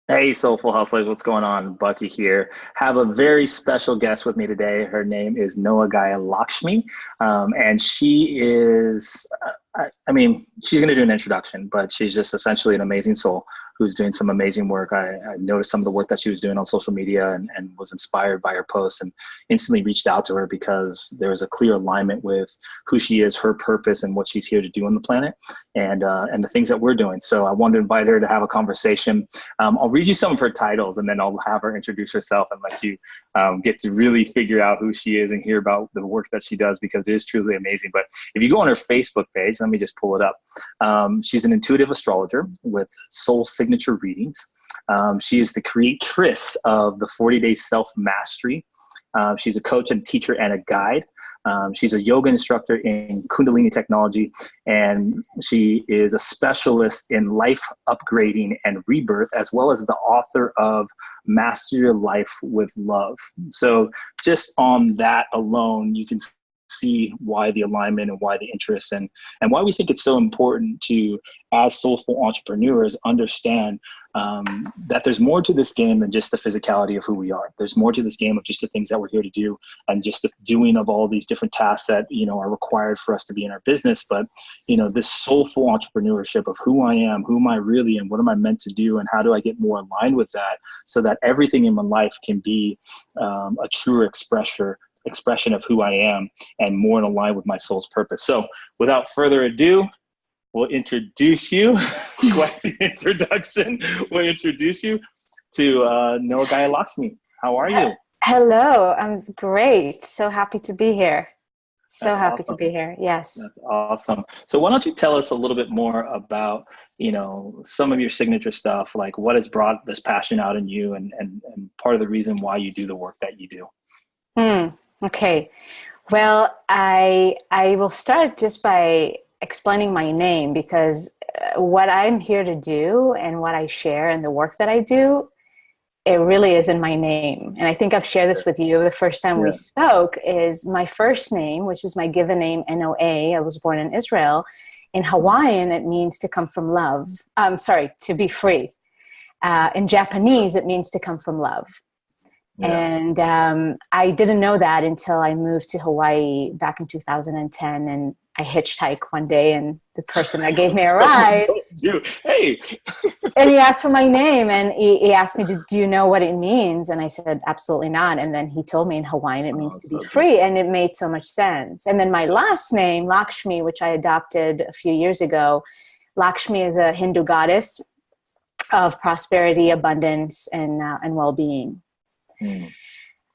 Hey, Soulful Hustlers, what's going on? Bucky here. Have a very special guest with me today. Her name is Noa Gaia Lakshmi, and she is, she's going to do an introduction, but she's just essentially an amazing soul who's doing some amazing work. I noticed some of the work that she was doing on social media and was inspired by her posts and instantly reached out to her because there was a clear alignment with who she is, her purpose, and what she's here to do on the planet, and the things that we're doing. So I wanted to invite her to have a conversation. I'll read you some of her titles and then I'll have her introduce herself and let you get to really figure out who she is and hear about the work that she does, because it is truly amazing. But if you go on her Facebook page, let me just pull it up. She's an intuitive astrologer with soul signature readings. She is the creatress of the 40-day self-mastery. She's a coach and teacher and a guide. She's a yoga instructor in Kundalini technology, and she is a specialist in life upgrading and rebirth, as well as the author of Master Your Life with Love. So just on that alone, you can see why the alignment and why the interest and why we think it's so important to, as soulful entrepreneurs, understand that there's more to this game than just the physicality of who we are. There's more to this game of just the things that we're here to do and just the doing of all these different tasks that, are required for us to be in our business. But, this soulful entrepreneurship of who I am, who am I really, and what am I meant to do, and how do I get more aligned with that so that everything in my life can be a truer expression of who I am and more in line with my soul's purpose. So without further ado, we'll introduce you, quite the introduction, we'll introduce you to Noa Gaia Lakshmi. How are you? Hello, I'm great. So happy to be here. That's Happy awesome. to be here. Yes. That's awesome. So why don't you tell us a little bit more about, some of your signature stuff, like what has brought this passion out in you and part of the reason why you do the work that you do. Okay. Well, I will start just by explaining my name, because what I'm here to do and what I share and the work that I do, it really is in my name. And I think I've shared this with you the first time we spoke, is my first name, which is my given name, Noa. I was born in Israel. In Hawaiian, it means to come from love. To be free. In Japanese, it means to come from love. Yeah. And I didn't know that until I moved to Hawaii back in 2010, and I hitchhiked one day, and the person that gave me a ride, hey, and he asked for my name, and he asked me, do you know what it means? And I said, absolutely not. And then he told me in Hawaiian it means to be free, and it made so much sense. And then my last name, Lakshmi, which I adopted a few years ago, Lakshmi is a Hindu goddess of prosperity, abundance, and well-being.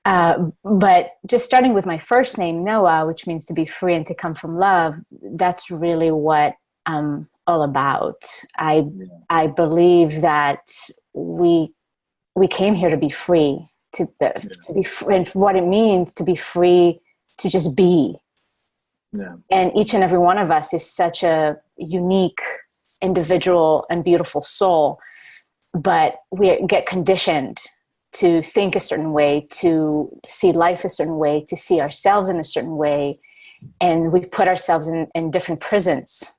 But just starting with my first name, Noa, which means to be free and to come from love, that's really what I'm all about. I believe that we came here to be free, to be free, and what it means to be free, to just be. Yeah. And each and every one of us is such a unique, individual, and beautiful soul, but we get conditioned to think a certain way, to see life a certain way, to see ourselves in a certain way. And we put ourselves in different prisons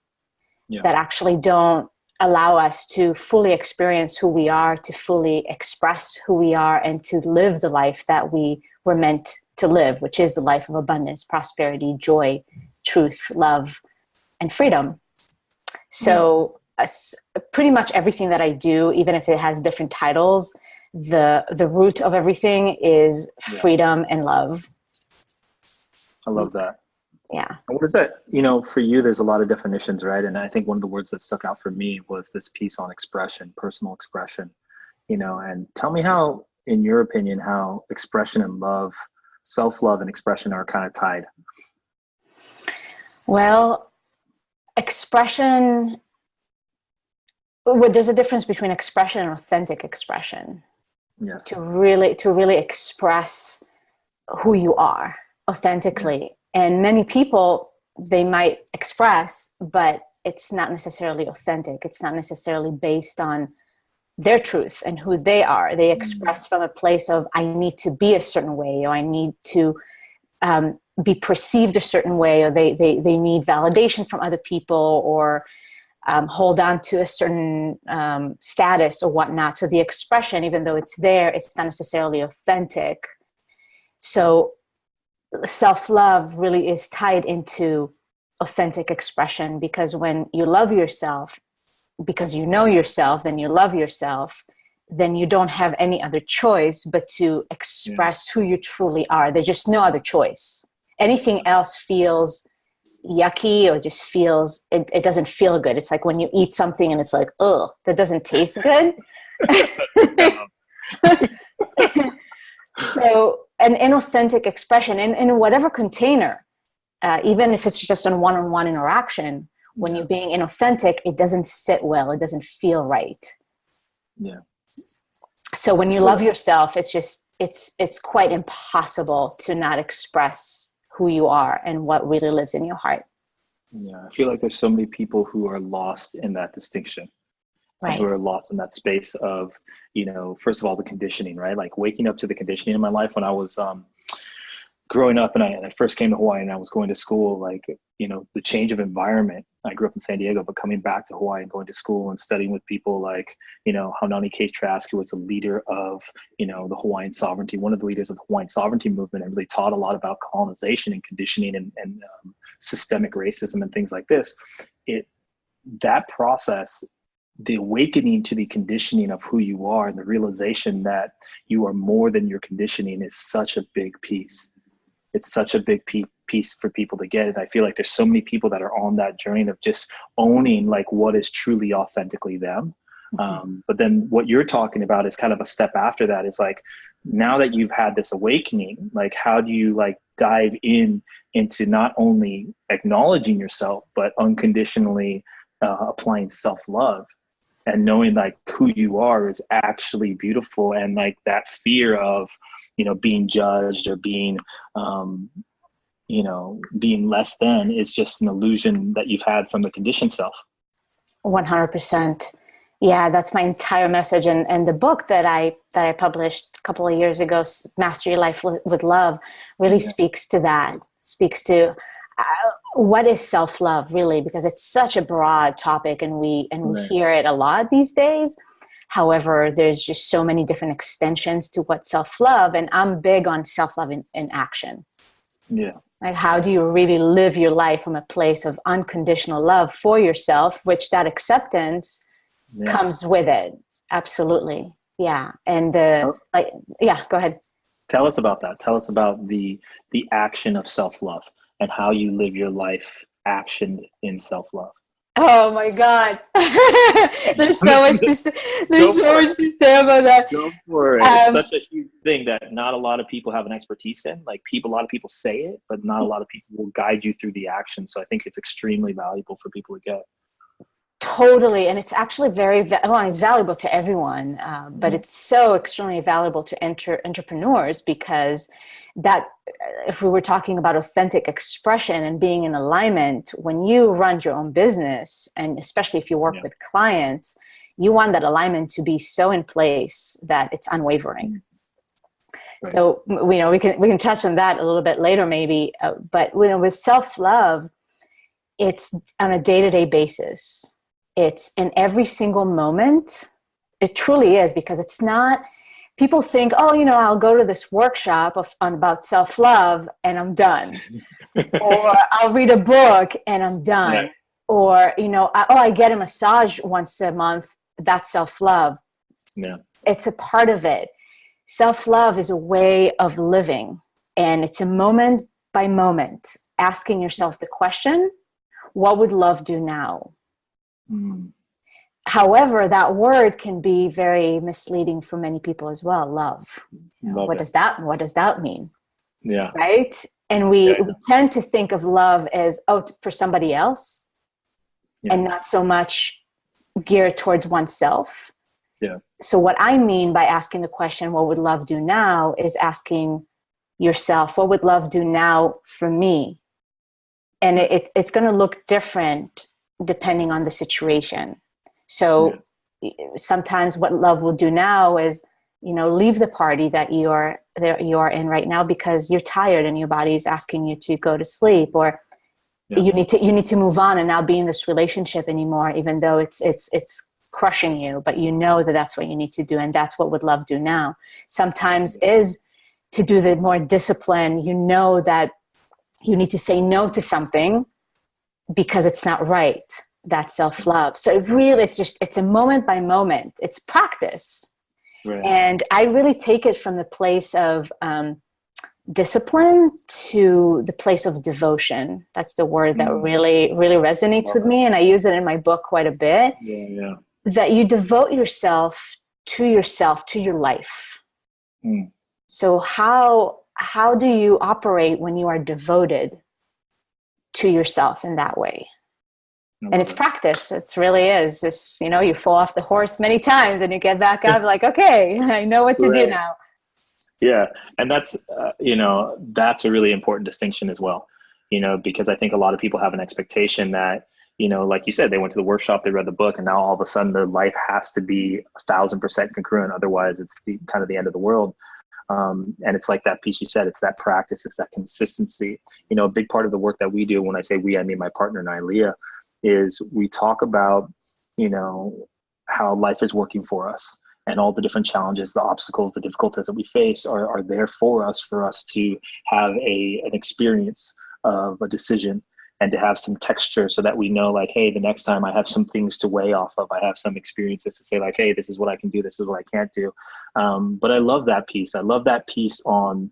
that actually don't allow us to fully experience who we are, to fully express who we are, and to live the life that we were meant to live, which is the life of abundance, prosperity, joy, truth, love, and freedom. So pretty much everything that I do, even if it has different titles, the root of everything is freedom and love. I love that. Yeah. And what is that? For you, there's a lot of definitions, right? And I think one of the words that stuck out for me was this piece on expression, personal expression, and tell me how, in your opinion, how expression and love, self-love and expression are kind of tied. Well, expression, there's a difference between expression and authentic expression. Yes. To really express who you are authentically. And many people, they might express, but it's not necessarily authentic. It's not necessarily based on their truth and who they are. They express from a place of, I need to be a certain way, or I need to be perceived a certain way, or they need validation from other people, or hold on to a certain status or whatnot. So the expression, even though it's there, it's not necessarily authentic. So self-love really is tied into authentic expression, because when you love yourself, because you know yourself, then you love yourself, then you don't have any other choice but to express who you truly are. There's just no other choice. Anything else feels yucky, or just feels, it doesn't feel good. It's like when you eat something and it's like, oh, that doesn't taste good. So an inauthentic expression in whatever container, even if it's just a one-on-one interaction, when you're being inauthentic, it doesn't sit well. It doesn't feel right. Yeah. So when you love yourself, it's just, it's quite impossible to not express who you are and what really lives in your heart. Yeah. I feel like there's so many people who are lost in that distinction. Right. Who are lost in that space of, first of all, the conditioning, right? Like waking up to the conditioning in my life when I was growing up and I first came to Hawaii and I was going to school, like, the change of environment. I grew up in San Diego, but coming back to Hawaii and going to school and studying with people like, Haunani K. Trask, who was a leader of, the Hawaiian sovereignty, one of the leaders of the Hawaiian sovereignty movement, and really taught a lot about colonization and conditioning and systemic racism and things like this. That process, the awakening to the conditioning of who you are and the realization that you are more than your conditioning is such a big piece. It's such a big piece for people to get. And I feel like there's so many people that are on that journey of just owning like what is truly authentically them. But then what you're talking about is kind of a step after that. It's like, now that you've had this awakening, like how do you like dive into not only acknowledging yourself, but unconditionally applying self-love and knowing like who you are is actually beautiful. And like that fear of, being judged or being, being less than is just an illusion that you've had from the conditioned self. 100%. Yeah, that's my entire message. And the book that I published a couple of years ago, Master Your Life with Love, really speaks to that, speaks to what is self-love really, because it's such a broad topic and we hear it a lot these days. However, there's just so many different extensions to what self-love, and I'm big on self-love in action. Yeah. Like, how do you really live your life from a place of unconditional love for yourself, which that acceptance comes with it. Absolutely. Yeah. And go ahead. Tell us about that. Tell us about the action of self-love and how you live your life actioned in self-love. Oh my God. There's so much to say. Much to say about that. Go for it. It's such a huge thing that not a lot of people have an expertise in. Like a lot of people say it, but not a lot of people will guide you through the action. So I think it's extremely valuable for people to get. Totally. And it's actually it's valuable to everyone, but it's so extremely valuable to entrepreneurs, because that, if we were talking about authentic expression and being in alignment, when you run your own business, and especially if you work with clients, you want that alignment to be so in place that it's unwavering. Right. So, we can touch on that a little bit later maybe, but with self-love, it's on a day-to-day basis. It's in every single moment. It truly is, because it's not, people think, I'll go to this workshop about self-love and I'm done. Or I'll read a book and I'm done. Right. Or, I get a massage once a month. That's self-love. Yeah. It's a part of it. Self-love is a way of living. And it's a moment by moment, asking yourself the question, what would love do now? However, that word can be very misleading for many people as well. Love. What does that mean? Yeah. Right. And we tend to think of love as, for somebody else, and not so much geared towards oneself. Yeah. So what I mean by asking the question, what would love do now, is asking yourself, what would love do now for me? And it's going to look different depending on the situation. So sometimes what love will do now is, leave the party that you are in right now because you're tired and your body is asking you to go to sleep, or Yeah. You need to move on and not be in this relationship anymore, even though it's crushing you, but you know that that's what you need to do, and that's what would love do now. Sometimes is to do the more discipline. You know that you need to say no to something because it's not right. That's self-love. So it's a moment by moment. It's practice. Right. And I really take it from the place of discipline to the place of devotion. That's the word that really, really resonates with me. And I use it in my book quite a bit. Yeah. That you devote yourself, to your life. So how do you operate when you are devoted to yourself in that way? And it's practice. It really is. Just, you fall off the horse many times and you get back up like, okay, I know what to do now. Yeah. And that's, that's a really important distinction as well, because I think a lot of people have an expectation that, like you said, they went to the workshop, they read the book, and now all of a sudden their life has to be 1,000% congruent. Otherwise it's kind of the end of the world. And it's like that piece you said, it's that practice, it's that consistency. A big part of the work that we do, when I say we, I mean my partner and I, Leah, is we talk about, how life is working for us, and all the different challenges, the obstacles, the difficulties that we face are there for us to have an experience of a decision, and to have some texture so that we know, like, hey, the next time I have some things to weigh off of, I have some experiences to say, like, hey, this is what I can do, this is what I can't do. But I love that piece. I love that piece on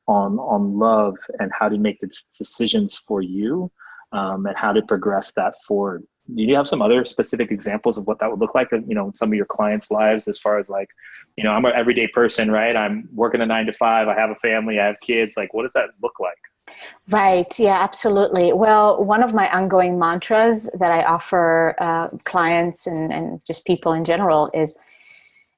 love and how to make the decisions for you, and how to progress that forward. Do you have some other specific examples of what that would look like, in some of your clients' lives, as far as like, I'm an everyday person, right? I'm working a 9 to 5. I have a family, I have kids. Like, what does that look like? Right. Yeah, absolutely. Well, one of my ongoing mantras that I offer clients and just people in general is,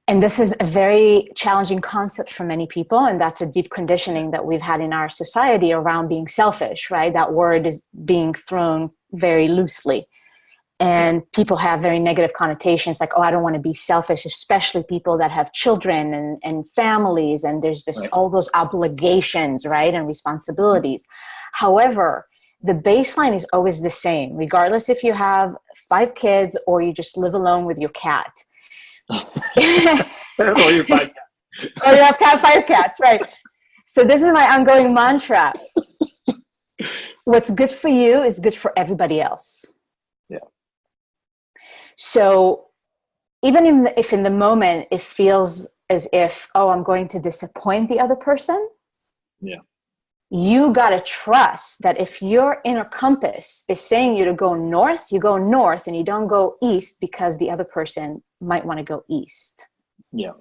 and this is a very challenging concept for many people, and that's a deep conditioning that we've had in our society around being selfish, right? That word is being thrown very loosely. And people have very negative connotations, like, oh, I don't want to be selfish, especially people that have children and families. And there's just all those obligations, right? And responsibilities. However, the baseline is always the same, regardless if you have 5 kids or you just live alone with your cat. Or your 5 cats. Or you have 5 cats, right? So this is my ongoing mantra. What's good for you is good for everybody else. Yeah. So even if in the moment it feels as if, oh, I'm going to disappoint the other person, you got to trust that if your inner compass is saying you to go north, you go north, and you don't go east because the other person might want to go east. Yeah.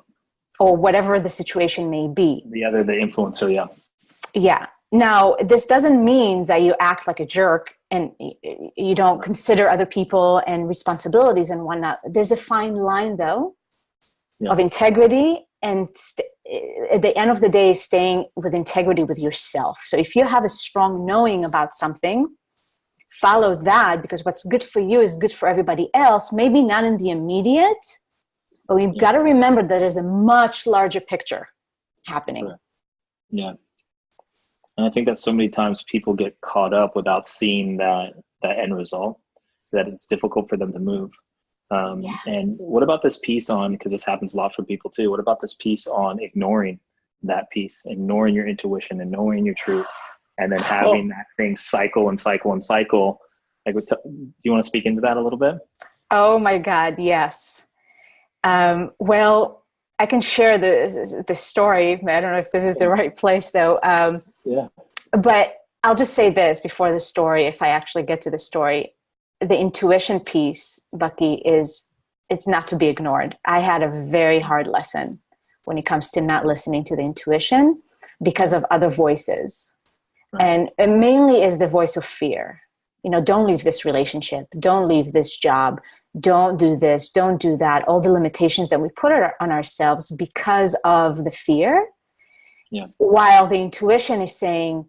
Or whatever the situation may be. The influencer, yeah. Yeah. Now, this doesn't mean that you act like a jerk and you don't consider other people and responsibilities and whatnot. There's a fine line, though, of integrity and at the end of the day, staying with integrity with yourself. So if you have a strong knowing about something, follow that, because what's good for you is good for everybody else. Maybe not in the immediate, but we've got to remember that there's a much larger picture happening. Right. Yeah. And I think that so many times people get caught up without seeing that end result, that it's difficult for them to move. And what about this piece on, because this happens a lot for people too, what about this piece on ignoring that piece, ignoring your intuition and knowing your truth, and then having that thing cycle and cycle and cycle? Like, do you want to speak into that a little bit? Oh my God, yes. Well, I can share the story. I don't know if this is the right place though. But I'll just say this before the story, if I actually get to the story. The intuition piece, Bucky, it's not to be ignored. I had a very hard lesson when it comes to not listening to the intuition because of other voices. Right. And it mainly is the voice of fear. Don't leave this relationship. Don't leave this job. Don't do this. Don't do that. All the limitations that we put on ourselves because of the fear. Yeah. While the intuition is saying,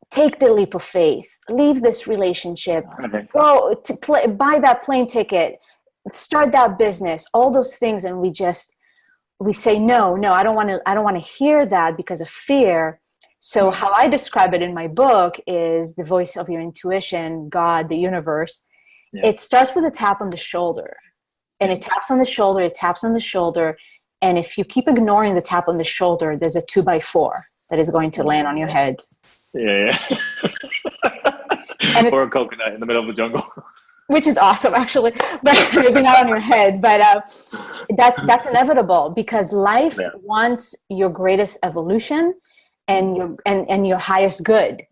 take the leap of faith, leave this relationship, go to buy that plane ticket, start that business, all those things. And we say, no, I don't want to hear that because of fear. So how I describe it in my book is the voice of your intuition, God, the universe. Yeah. It starts with a tap on the shoulder, and it taps on the shoulder, it taps on the shoulder. And if you keep ignoring the tap on the shoulder, there's a 2x4 that is going to land on your head. Yeah. And or a coconut in the middle of the jungle. Which is awesome, actually, but maybe not on your head. But that's inevitable, because life wants your greatest evolution and your highest good.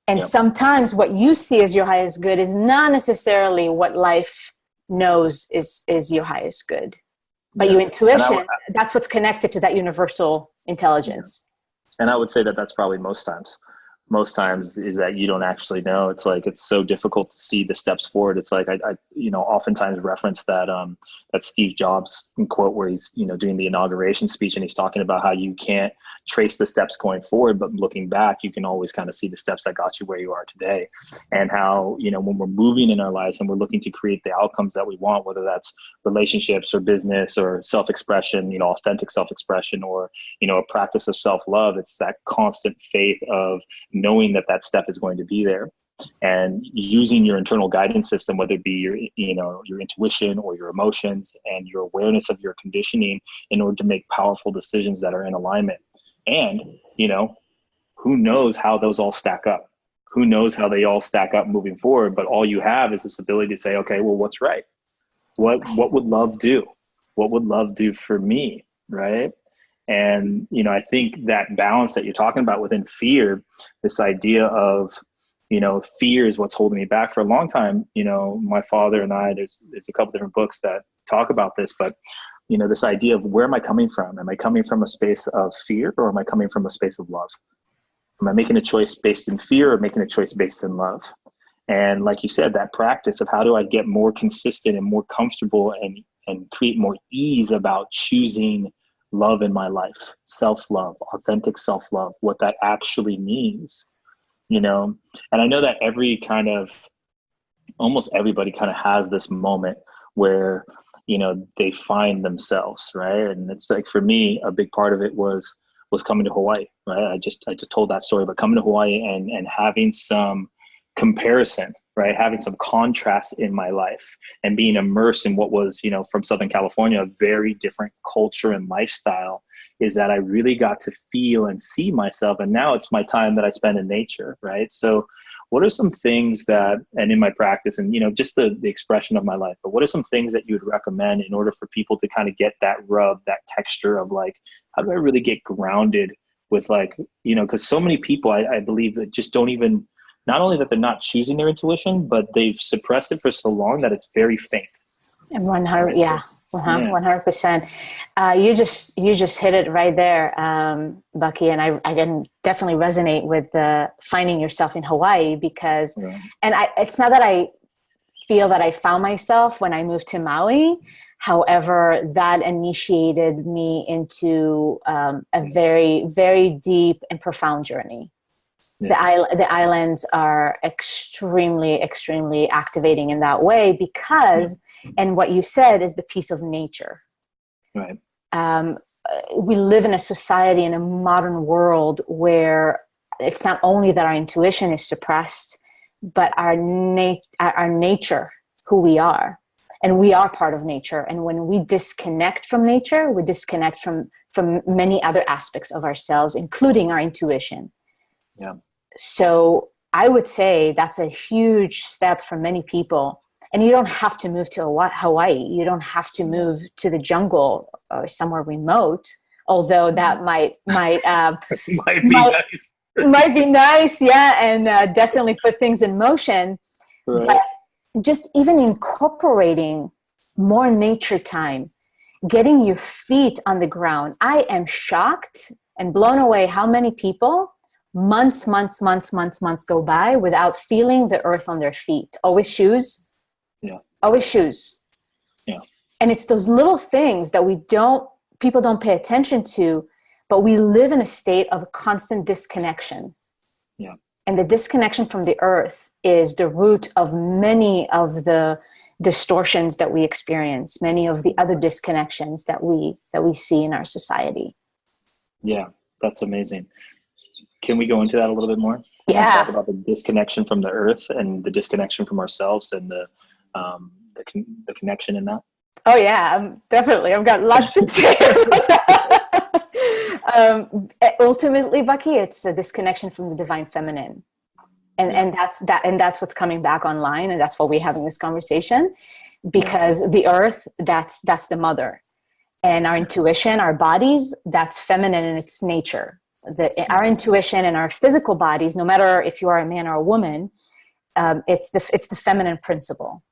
And sometimes what you see as your highest good is not necessarily what life knows is your highest good. But your intuition, that's what's connected to that universal intelligence. And I would say that that's probably most times is that you don't actually know. It's like, it's so difficult to see the steps forward. It's like, I oftentimes reference that Steve Jobs quote where he's, doing the inauguration speech, and he's talking about how you can't trace the steps going forward, but looking back, you can always kind of see the steps that got you where you are today. And how, when we're moving in our lives and we're looking to create the outcomes that we want, whether that's relationships or business or self-expression, authentic self-expression, or, a practice of self-love, it's that constant faith of knowing that step is going to be there, and using your internal guidance system, whether it be your intuition or your emotions and your awareness of your conditioning, in order to make powerful decisions that are in alignment. And, who knows how those all stack up? Who knows how they all stack up moving forward? But all you have is this ability to say, okay, well, what's right? What would love do? What would love do for me? Right. And, I think that balance that you're talking about within fear, this idea of, fear is what's holding me back. For a long time, my father and I, there's a couple different books that talk about this, but, this idea of where am I coming from? Am I coming from a space of fear, or am I coming from a space of love? Am I making a choice based in fear, or making a choice based in love? And like you said, that practice of how do I get more consistent and more comfortable and create more ease about choosing love in my life, self-love, authentic self-love, what that actually means, and I know that almost everybody kind of has this moment where, they find themselves, right? And it's like, for me, a big part of it was coming to Hawaii, right? I just told that story, but coming to Hawaii and having some comparison, right? Having some contrast in my life, and being immersed in what was, from Southern California, a very different culture and lifestyle, is that I really got to feel and see myself. And now it's my time that I spend in nature, right? So what are some things that, and in my practice and, just the expression of my life, but what are some things that you would recommend in order for people to kind of get that rub, that texture of like, how do I really get grounded with, like, because so many people, I believe, that just don't even, not only that they're not choosing their intuition, but they've suppressed it for so long that it's very faint. And 100, yeah, 100%. You just hit it right there, Bucky. And I can definitely resonate with finding yourself in Hawaii, because, and it's not that I feel that I found myself when I moved to Maui. However, that initiated me into a very, very deep and profound journey. Yeah. The islands are extremely, extremely activating in that way, because, and what you said is the piece of nature. Right. We live in a society, in a modern world, where it's not only that our intuition is suppressed, but our nature, who we are, and we are part of nature. And when we disconnect from nature, we disconnect from many other aspects of ourselves, including our intuition. Yeah. So I would say that's a huge step for many people. And you don't have to move to Hawaii. You don't have to move to the jungle or somewhere remote, although that might be nice. Might be nice, yeah, and definitely put things in motion. Right. But just even incorporating more nature time, getting your feet on the ground. I am shocked and blown away how many people months go by without feeling the earth on their feet. Always shoes. Yeah. Always shoes. Yeah. And it's those little things that people don't pay attention to, but we live in a state of constant disconnection. Yeah. And the disconnection from the earth is the root of many of the distortions that we experience, many of the other disconnections that we see in our society. Yeah, that's amazing. Can we go into that a little bit more and talk Yeah. about the disconnection from the earth and the disconnection from ourselves and the connection in that? Oh yeah, definitely. I've got lots to say about that. Ultimately, Bucky, it's a disconnection from the divine feminine. And that's what's coming back online, and that's why we're having this conversation, because the earth, that's the mother, and our intuition, our bodies, that's feminine in its nature. Our intuition and our physical bodies, no matter if you are a man or a woman, it's the feminine principle.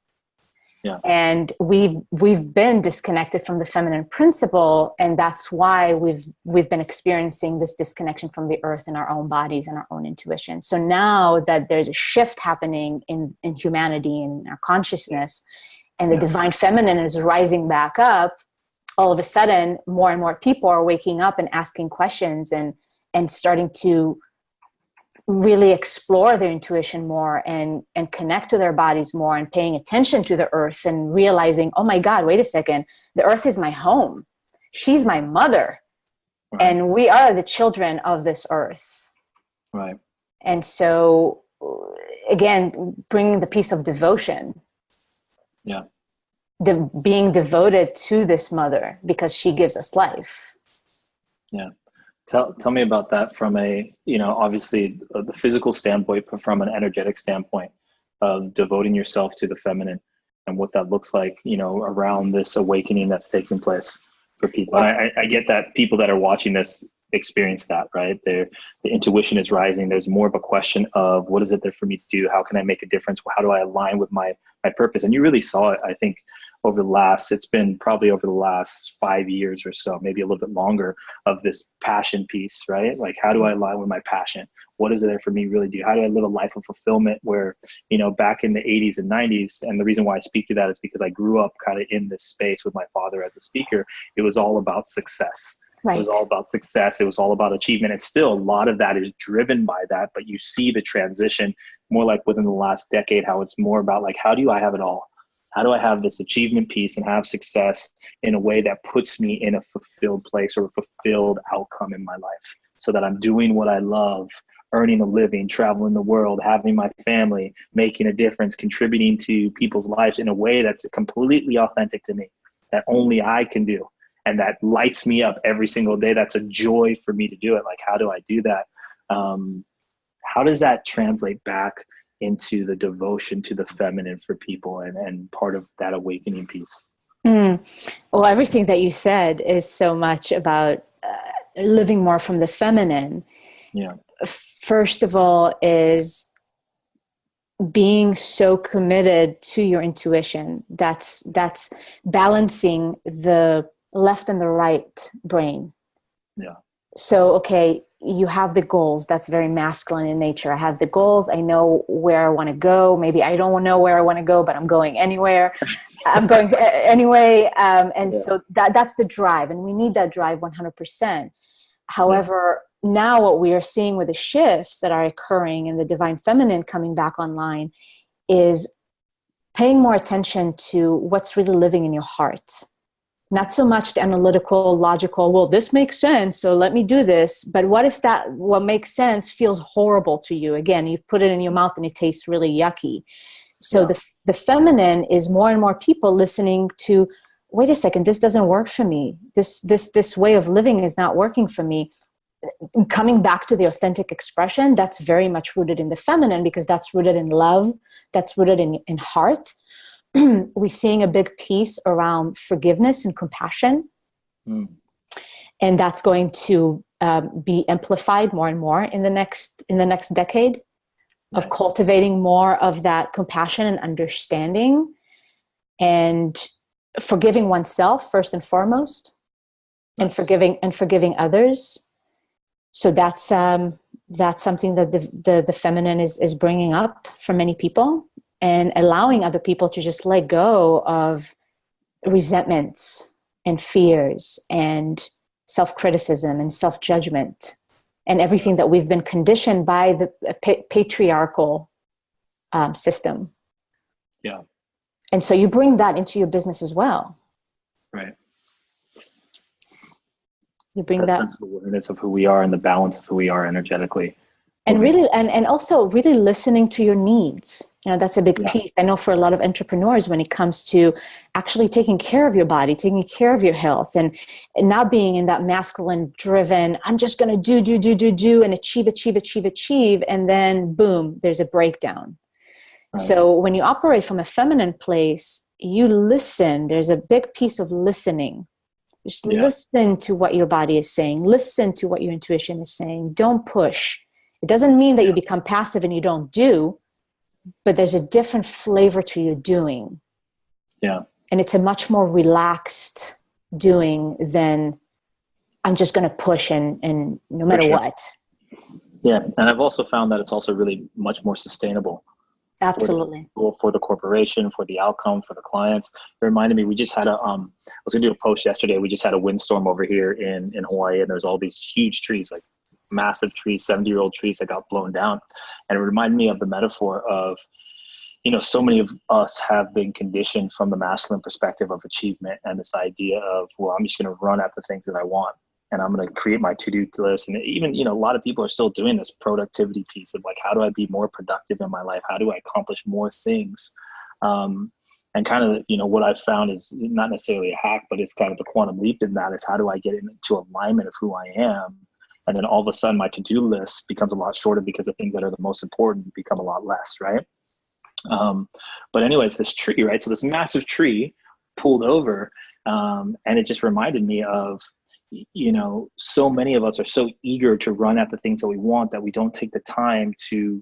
Yeah. And we've been disconnected from the feminine principle, and that's why we've been experiencing this disconnection from the earth and our own bodies and our own intuition. So now that there's a shift happening in humanity and our consciousness, and the divine feminine is rising back up, all of a sudden more and more people are waking up and asking questions and starting to really explore their intuition more and connect to their bodies more and paying attention to the earth and realizing, oh my God, wait a second, the earth is my home. She's my mother. Right. And we are the children of this earth. Right. And so again, bringing the piece of devotion. Yeah. Being devoted to this mother because she gives us life. Yeah. Tell me about that from a, obviously the physical standpoint, but from an energetic standpoint of devoting yourself to the feminine and what that looks like, around this awakening that's taking place for people. And I get that people that are watching this experience that, right? The intuition is rising. There's more of a question of what is it there for me to do? How can I make a difference? How do I align with my purpose? And you really saw it, I think, it's been probably over the last 5 years or so, maybe a little bit longer, of this passion piece, right? Like, how do I align with my passion? What is it there for me really do? How do I live a life of fulfillment where, back in the 80s and 90s, and the reason why I speak to that is because I grew up kind of in this space with my father as a speaker. It was all about success. Right. It was all about success. It was all about achievement. And still a lot of that is driven by that, but you see the transition more like within the last decade, how it's more about like, how do I have it all? How do I have this achievement piece and have success in a way that puts me in a fulfilled place or a fulfilled outcome in my life, so that I'm doing what I love, earning a living, traveling the world, having my family, making a difference, contributing to people's lives in a way that's completely authentic to me, that only I can do, and that lights me up every single day. That's a joy for me to do it. Like, how do I do that? How does that translate back into the devotion to the feminine for people and part of that awakening piece? Well, everything that you said is so much about living more from the feminine. Yeah. First of all is being so committed to your intuition. That's balancing the left and the right brain. Yeah. So, okay, you have the goals. That's very masculine in nature. I have the goals. I know where I want to go. Maybe I don't know where I want to go, but I'm going anywhere. I'm going anyway. So that's the drive. And we need that drive 100%. However, now what we are seeing with the shifts that are occurring and the divine feminine coming back online is paying more attention to what's really living in your heart. Not so much the analytical, logical, well, this makes sense, so let me do this. But what if what makes sense feels horrible to you? Again, you put it in your mouth and it tastes really yucky. So the feminine is more and more people listening to, wait a second, this doesn't work for me. This way of living is not working for me. Coming back to the authentic expression, that's very much rooted in the feminine, because that's rooted in love, that's rooted in heart. We're seeing a big piece around forgiveness and compassion. And that's going to be amplified more and more in the next decade. Nice. Of cultivating more of that compassion and understanding and forgiving oneself first and foremost. Nice. and forgiving others. So that's something that the feminine is bringing up for many people, and allowing other people to just let go of resentments and fears and self-criticism and self-judgment and everything that we've been conditioned by the patriarchal system. Yeah. And so you bring that into your business as well. Right. You bring That that. sense of awareness of who we are and the balance of who we are energetically. And really, and also really listening to your needs. You know, that's a big Yeah. piece. I know for a lot of entrepreneurs, when it comes to actually taking care of your body, taking care of your health, and not being in that masculine driven, I'm just going to do, and achieve. And then boom, there's a breakdown. Right. So when you operate from a feminine place, you listen. There's a big piece of listening. Just listen to what your body is saying. Listen to what your intuition is saying. Don't push. It doesn't mean that you become passive and you don't do, but there's a different flavor to your doing. Yeah. And it's a much more relaxed doing than I'm just going to push and no matter what. Yeah. And I've also found that it's also really much more sustainable. Absolutely. For the corporation, for the outcome, for the clients. It reminded me, we just had I was gonna do a post yesterday. We just had a windstorm over here in Hawaii, and there's all these huge trees, like massive trees, 70-year-old trees that got blown down. And it reminded me of the metaphor of, you know, so many of us have been conditioned from the masculine perspective of achievement and this idea of, well, I'm just going to run at the things that I want. And I'm going to create my to-do list. And even, you know, a lot of people are still doing this productivity piece of like, how do I be more productive in my life? How do I accomplish more things? And kind of, you know, what I've found is not necessarily a hack, but it's kind of the quantum leap in that is how do I get into alignment of who I am? And then all of a sudden my to-do list becomes a lot shorter because the things that are the most important become a lot less, right? But anyways, this tree, right? So this massive tree pulled over, and it just reminded me of, you know, so many of us are so eager to run at the things that we want that we don't take the time to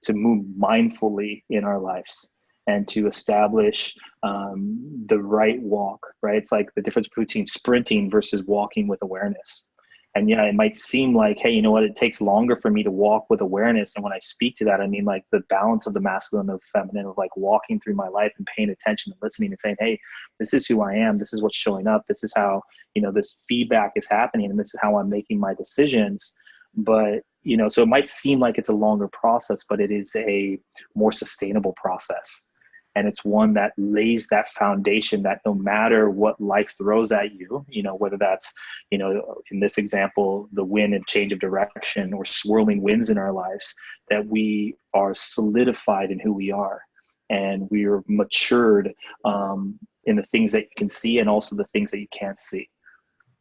move mindfully in our lives and to establish the right walk, right? It's like the difference between sprinting versus walking with awareness. And yeah, it might seem like, hey, you know what, it takes longer for me to walk with awareness. And when I speak to that, I mean like the balance of the masculine and the feminine of like walking through my life and paying attention and listening and saying, hey, this is who I am. This is what's showing up. This is how, you know, this feedback is happening. And this is how I'm making my decisions. But, you know, so it might seem like it's a longer process, but it is a more sustainable process. And it's one that lays that foundation that no matter what life throws at you, you know, whether that's, you know, in this example, the wind and change of direction or swirling winds in our lives, that we are solidified in who we are. And we are matured in the things that you can see and also the things that you can't see.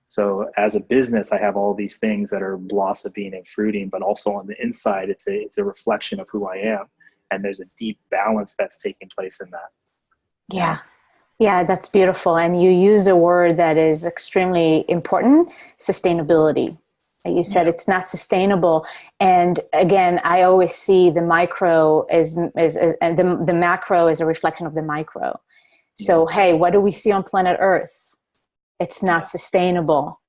So as a business, I have all these things that are blossoming and fruiting, but also on the inside, it's a reflection of who I am. And there's a deep balance that's taking place in that. Yeah. Yeah, that's beautiful. And you use a word that is extremely important, sustainability. You said it's not sustainable. And again, I always see the micro as the macro is a reflection of the micro. So, hey, what do we see on planet Earth? It's not sustainable.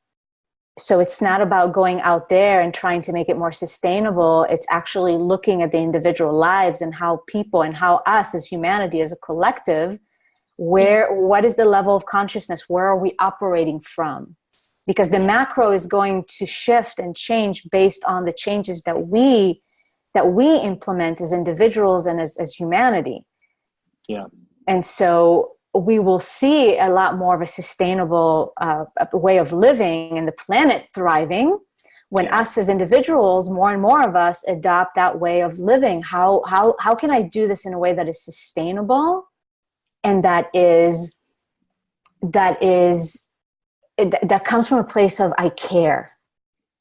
So it's not about going out there and trying to make it more sustainable. It's actually looking at the individual lives and how people and how us as humanity, as a collective, what is the level of consciousness? Where are we operating from? Because the macro is going to shift and change based on the changes that we implement as individuals and as humanity. Yeah. And so we will see a lot more of a sustainable way of living and the planet thriving when us as individuals, more and more of us adopt that way of living. How can I do this in a way that is sustainable and that comes from a place of I care.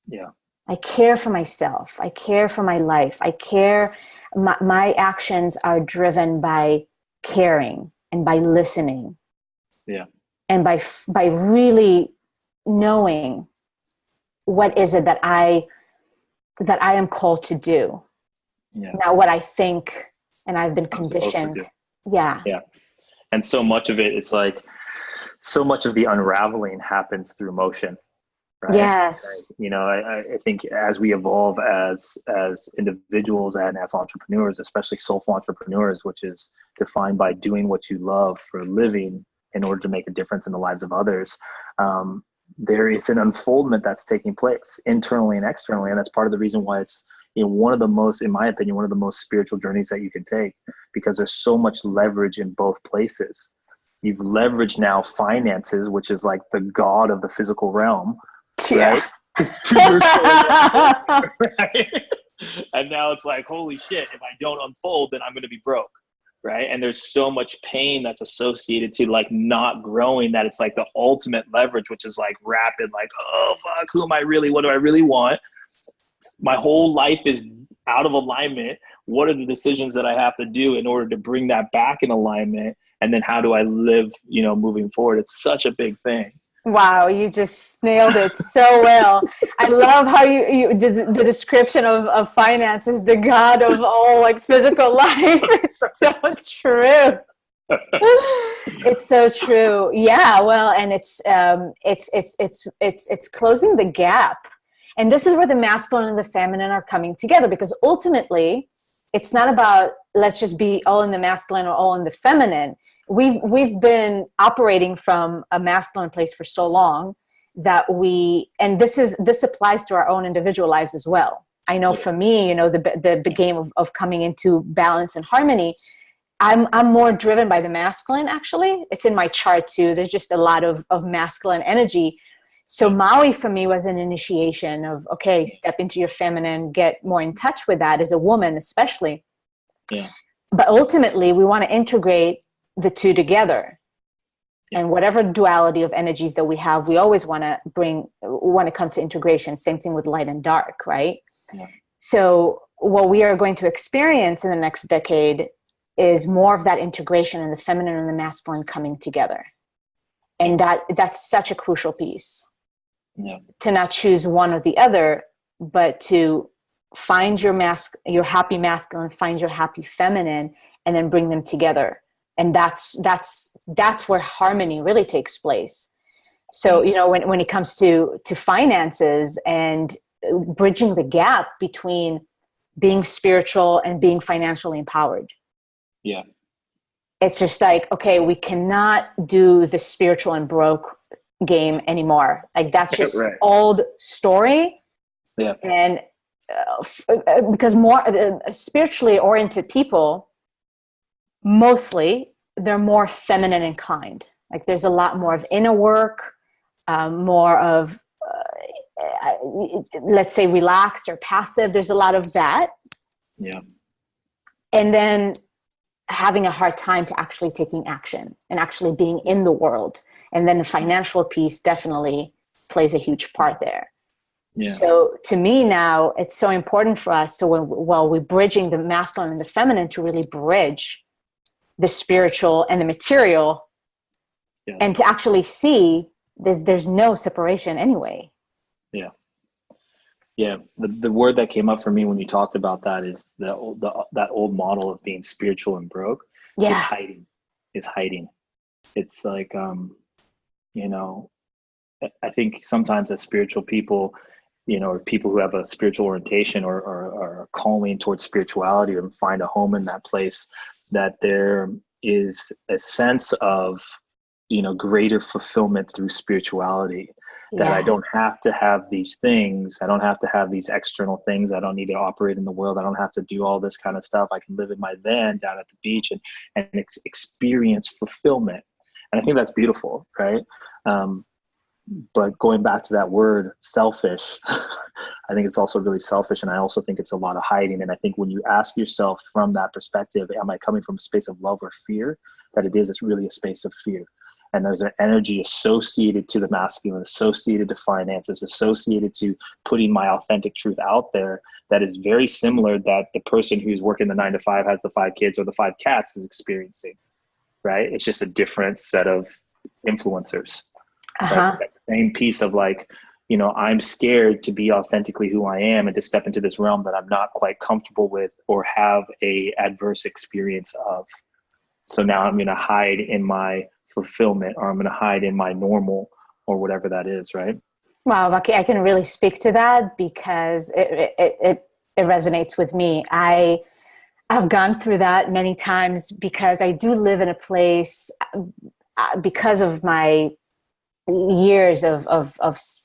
Yeah. I care for myself. I care for my life. I care. My actions are driven by caring and by listening. Yeah. And by really knowing what is it that I am called to do. Yeah. Not what I think and I've been conditioned. Yeah. Yeah. And so much of it, it's like, so much of the unraveling happens through motion, right? Yes. You know, I think as we evolve as individuals and as entrepreneurs, especially soulful entrepreneurs, which is defined by doing what you love for a living in order to make a difference in the lives of others, there is an unfoldment that's taking place internally and externally. And that's part of the reason why it's, you know, one of the most, in my opinion, one of the most spiritual journeys that you can take, because there's so much leverage in both places. You've leveraged now finances, which is like the god of the physical realm, right? Two birds flew right? And now it's like, holy shit, if I don't unfold, then I'm going to be broke, right? And there's so much pain that's associated to like not growing, that it's like the ultimate leverage, which is like rapid, like, oh fuck, who am I really? What do I really want? My whole life is out of alignment. What are the decisions that I have to do in order to bring that back in alignment? And then how do I live, moving forward? It's such a big thing. Wow, you just nailed it so well. I love how the description of finance is the god of all like physical life. It's so true. It's so true. Yeah, well, and it's closing the gap. And this is where the masculine and the feminine are coming together, because ultimately it's not about let's just be all in the masculine or all in the feminine. We've been operating from a masculine place for so long that and this applies to our own individual lives as well. I know for me, the game of coming into balance and harmony, I'm more driven by the masculine. Actually, it's in my chart too. There's just a lot of masculine energy. So Maui for me was an initiation of, okay, step into your feminine, get more in touch with that as a woman, especially. Yeah. But ultimately we want to integrate the two together. Yeah. And whatever duality of energies that we have, we always want to come to integration. Same thing with light and dark, right? Yeah. So what we are going to experience in the next decade is more of that integration in the feminine and the masculine coming together. And that's such a crucial piece. Yeah. To not choose one or the other, but to find your happy masculine, find your happy feminine, and then bring them together. And that's where harmony really takes place. So, when it comes to finances and bridging the gap between being spiritual and being financially empowered. Yeah. It's just like, okay, we cannot do the spiritual and broke game anymore. Like that's just right. Old story. Yeah. And because more spiritually oriented people, mostly they're more feminine inclined. Like there's a lot more of inner work, more of, let's say relaxed or passive. There's a lot of that. Yeah. And then having a hard time to actually taking action and actually being in the world. And then the financial piece definitely plays a huge part there. Yeah. So to me now, it's so important for us. So while we're bridging the masculine and the feminine to really bridge the spiritual and the material, yes. And to actually see there's no separation anyway. Yeah. Yeah. The word that came up for me when you talked about that is that old model of being spiritual and broke. Yeah. It's hiding. It's like, I think sometimes as spiritual people, or people who have a spiritual orientation or are calling towards spirituality or find a home in that place, that there is a sense of, greater fulfillment through spirituality. That I don't have to have these things. I don't have to have these external things. I don't need to operate in the world. I don't have to do all this kind of stuff. I can live in my van down at the beach and experience fulfillment. And I think that's beautiful, right? But going back to that word, selfish, I think it's also really selfish. And I also think it's a lot of hiding. And I think when you ask yourself from that perspective, am I coming from a space of love or fear? That it's really a space of fear. And there's an energy associated to the masculine, associated to finances, associated to putting my authentic truth out there that is very similar that the person who's working the 9 to 5 has the 5 kids or the 5 cats is experiencing, right? It's just a different set of influencers. Uh-huh. Right? That same piece of like, I'm scared to be authentically who I am and to step into this realm that I'm not quite comfortable with or have a adverse experience of. So now I'm going to hide in my fulfillment, or I'm going to hide in my normal, or whatever that is, right? Wow, okay, I can really speak to that because it resonates with me. I've gone through that many times because I do live in a place because of my years of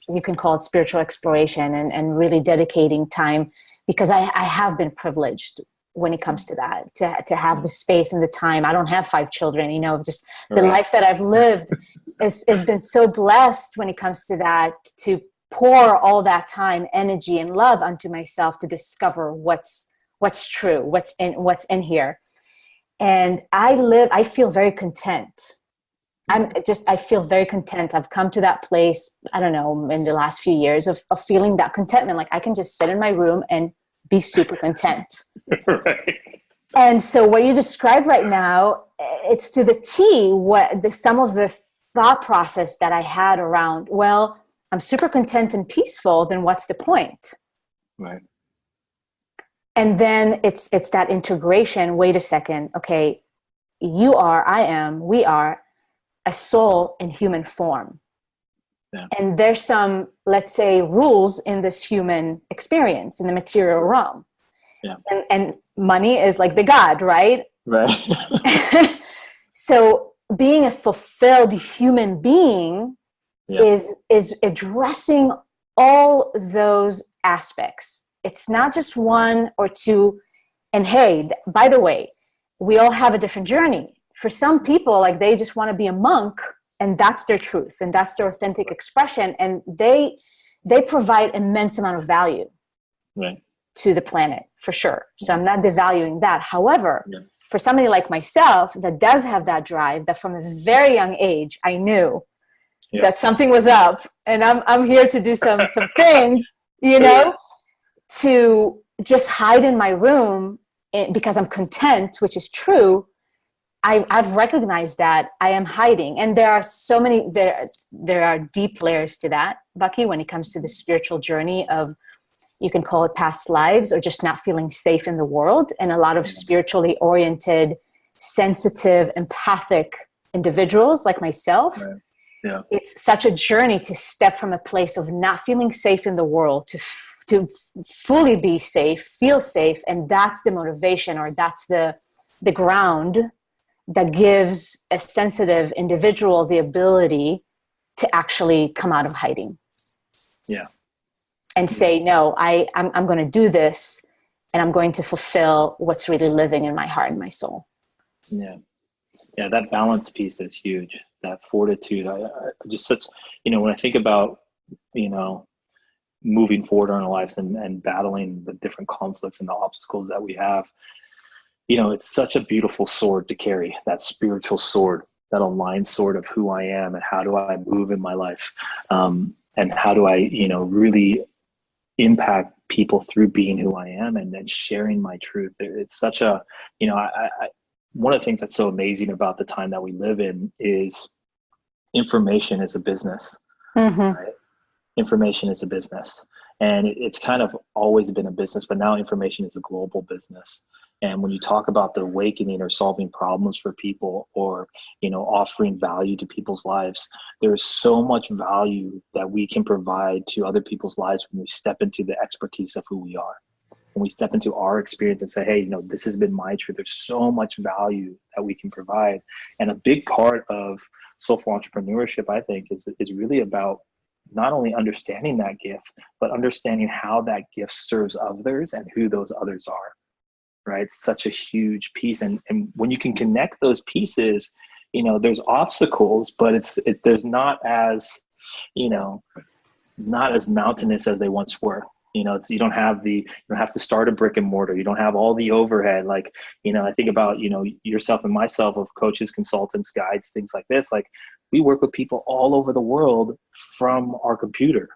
you can call it spiritual exploration and really dedicating time, because I have been privileged when it comes to that, to have the space and the time. I don't have 5 children, just the life that I've lived has been so blessed when it comes to that, to pour all that time, energy, and love onto myself to discover what's true, what's in here. And I feel very content. I feel very content. I've come to that place, I don't know, in the last few years of feeling that contentment. Like I can just sit in my room and be super content. Right. And so what you described right now, it's to the T some of the thought process that I had around, well, I'm super content and peaceful, then what's the point? Right. And then it's that integration. Wait a second. Okay, you are, I am, we are a soul in human form. Yeah. And there's some, let's say, rules in this human experience in the material realm. Yeah. And money is like the God, right? Right. So being a fulfilled human being is addressing all those aspects. It's not just one or two. And hey, by the way, we all have a different journey. For some people, like they just want to be a monk, and that's their truth, and that's their authentic expression, and they provide immense amount of value to the planet, for sure. So I'm not devaluing that. However, for somebody like myself that does have that drive, that from a very young age I knew that something was up, and I'm here to do some things, you know, to just hide in my room because I'm content, which is true. I've recognized that I am hiding, and there are so many, there are deep layers to that, Bucky, when it comes to the spiritual journey of, you can call it past lives or just not feeling safe in the world. And a lot of spiritually oriented, sensitive, empathic individuals like myself, it's such a journey to step from a place of not feeling safe in the world to fully be safe, feel safe. And that's the motivation, or that's the ground that gives a sensitive individual the ability to actually come out of hiding. Yeah. And say, no, I'm going to do this, and I'm going to fulfill what's really living in my heart and my soul. Yeah. Yeah. That balance piece is huge. That fortitude. I just such, when I think about, moving forward in our lives and battling the different conflicts and the obstacles that we have, it's such a beautiful sword to carry, that spiritual sword, that aligned sword of who I am and how do I move in my life. And how do I, really impact people through being who I am and then sharing my truth. It's such a, one of the things that's so amazing about the time that we live in is information is a business. Right? Information is a business, and it's kind of always been a business, but now information is a global business. And when you talk about the awakening or solving problems for people, or, offering value to people's lives, there's so much value that we can provide to other people's lives when we step into the expertise of who we are. When we step into our experience and say, hey, this has been my truth. There's so much value that we can provide. And a big part of soulful entrepreneurship, I think, is really about not only understanding that gift, but understanding how that gift serves others and who those others are. Right? It's such a huge piece. And when you can connect those pieces, there's obstacles, but there's not as, not as mountainous as they once were. You don't have to start a brick and mortar. You don't have all the overhead. Like, I think about, yourself and myself, of coaches, consultants, guides, things like this. Like, we work with people all over the world from our computer.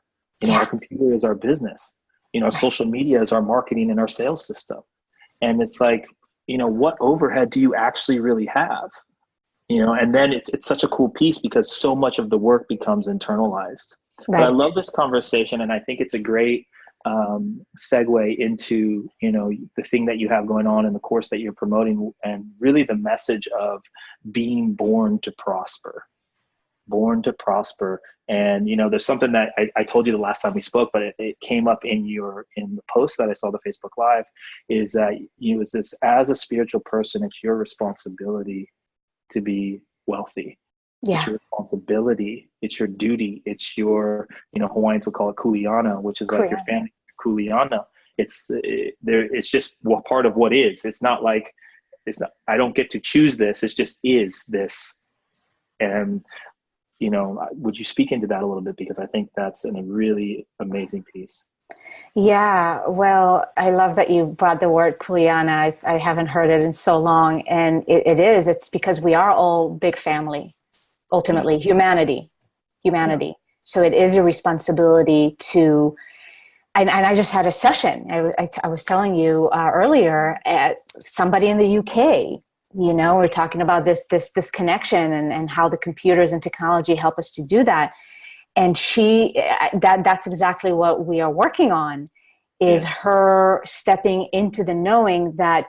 Our computer is our business. Our social media is our marketing and our sales system. And it's like, what overhead do you actually really have? And then it's such a cool piece because so much of the work becomes internalized. Right. But I love this conversation, and I think it's a great segue into, the thing that you have going on in the course that you're promoting, and really the message of being born to prosper. Born to prosper. And there's something that I told you the last time we spoke, but it came up in the post that I saw, the Facebook Live, is that as a spiritual person, it's your responsibility to be wealthy. Yeah. It's your responsibility. It's your duty. It's your, Hawaiians would call it kuleana, which is like your family, kuleana. It's just part of what is. It's not like, I don't get to choose this. It's just is this. And would you speak into that a little bit? Because I think that's a really amazing piece. Yeah, well, I love that you brought the word Kuleana. I haven't heard it in so long. And it's because we are all big family, ultimately, humanity. Yeah. So it is a responsibility to, and I just had a session. I was telling you earlier, somebody in the UK, we're talking about this connection and how the computers and technology help us to do that. And that's exactly what we are working on, is her stepping into the knowing that